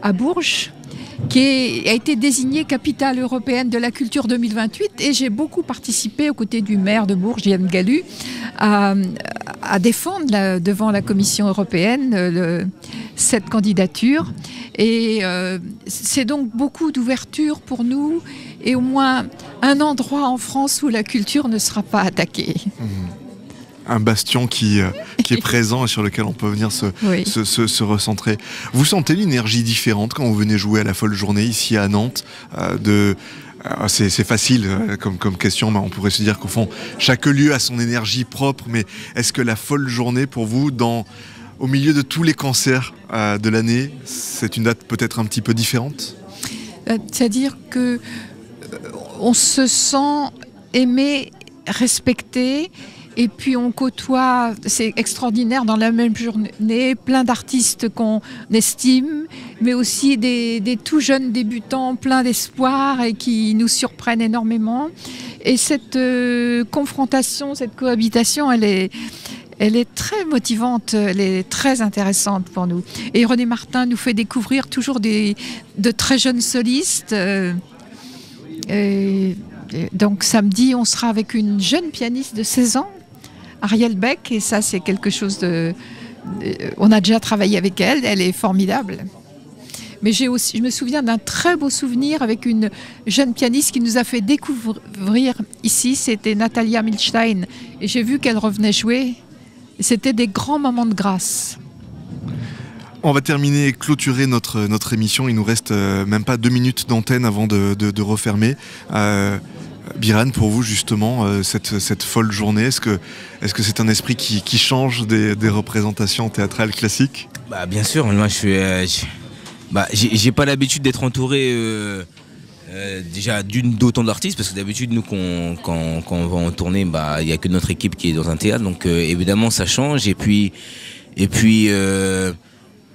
à Bourges, qui a été désignée capitale européenne de la culture 2028, et j'ai beaucoup participé aux côtés du maire de Bourges, Yann Gallu, à défendre devant la Commission européenne cette candidature. Et c'est donc beaucoup d'ouverture pour nous, et au moins un endroit en France où la culture ne sera pas attaquée. Un bastion qui est présent et sur lequel on peut venir se recentrer. Vous sentez l'énergie différente quand vous venez jouer à la folle journée ici à Nantes c'est facile comme question, mais on pourrait se dire qu'au fond, chaque lieu a son énergie propre, mais est-ce que la folle journée pour vous, au milieu de tous les concerts de l'année, c'est une date peut-être un petit peu différente ? C'est-à-dire que on se sent aimé, respecté, et puis on côtoie, c'est extraordinaire, dans la même journée, plein d'artistes qu'on estime, mais aussi des tout jeunes débutants pleins d'espoir et qui nous surprennent énormément. Et cette confrontation, cette cohabitation, elle est très motivante, elle est très intéressante pour nous. Et René Martin nous fait découvrir toujours de très jeunes solistes. Donc samedi, on sera avec une jeune pianiste de 16 ans, Ariel Beck, et ça c'est quelque chose on a déjà travaillé avec elle, elle est formidable. Mais je me souviens d'un très beau souvenir avec une jeune pianiste qui nous a fait découvrir ici, c'était Natalia Milstein, et j'ai vu qu'elle revenait jouer. C'était des grands moments de grâce. On va terminer et clôturer notre émission. Il nous reste même pas 2 minutes d'antenne avant de refermer. Biran, pour vous justement, cette folle journée, est-ce que c'est un esprit qui change des représentations théâtrales classiques ? Bien sûr, moi j'ai pas l'habitude d'être entouré déjà d'autant d'artistes, parce que d'habitude nous quand on va en tournée, il y a que notre équipe qui est dans un théâtre, donc évidemment ça change, et puis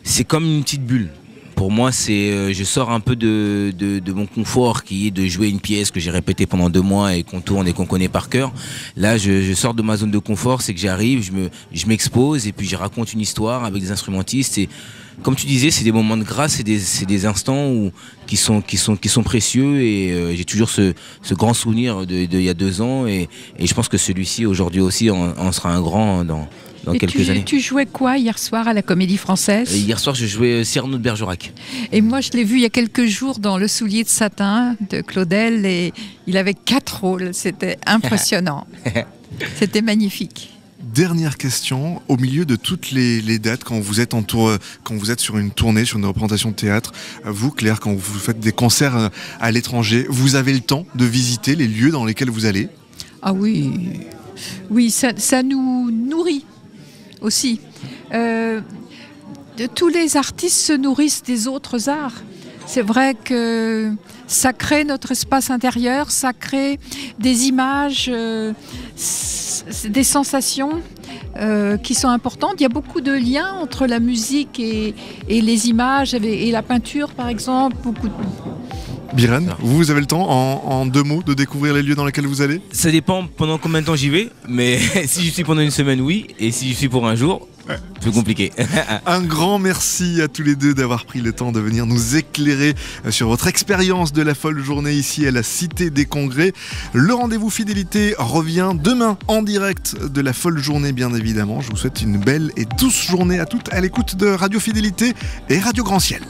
c'est comme une petite bulle. Pour moi, je sors un peu de mon confort, qui est de jouer une pièce que j'ai répétée pendant 2 mois et qu'on tourne et qu'on connaît par cœur. Là, je sors de ma zone de confort, c'est que j'arrive, je m'expose et puis je raconte une histoire avec des instrumentistes. Et comme tu disais, c'est des moments de grâce, c'est des instants qui sont précieux, et j'ai toujours ce grand souvenir d'il y a 2 ans, et je pense que celui-ci aujourd'hui aussi en sera un grand dans quelques années. Tu jouais quoi hier soir à la Comédie Française ? Hier soir, je jouais Cyrano de Bergerac. Et moi, je l'ai vu il y a quelques jours dans Le Soulier de Satin de Claudel, et il avait 4 rôles. C'était impressionnant. C'était magnifique. Dernière question, au milieu de toutes les dates, quand vous êtes sur une tournée, sur une représentation de théâtre, vous, Claire, quand vous faites des concerts à l'étranger, vous avez le temps de visiter les lieux dans lesquels vous allez ? Ah oui, ça nous nourrit aussi. Tous les artistes se nourrissent des autres arts. C'est vrai que ça crée notre espace intérieur, ça crée des images, des sensations qui sont importantes. Il y a beaucoup de liens entre la musique et les images, et la peinture par exemple. Biran, vous avez le temps en 2 mots de découvrir les lieux dans lesquels vous allez ? Ça dépend pendant combien de temps j'y vais, mais si je suis pendant une semaine, oui, et si je suis pour un jour, c'est plus compliqué. Un grand merci à tous les deux d'avoir pris le temps de venir nous éclairer sur votre expérience de la folle journée ici à la Cité des Congrès. Le rendez-vous fidélité revient demain en direct de la folle journée, bien évidemment. Je vous souhaite une belle et douce journée à toutes à l'écoute de Radio Fidélité et Radio Grand Ciel.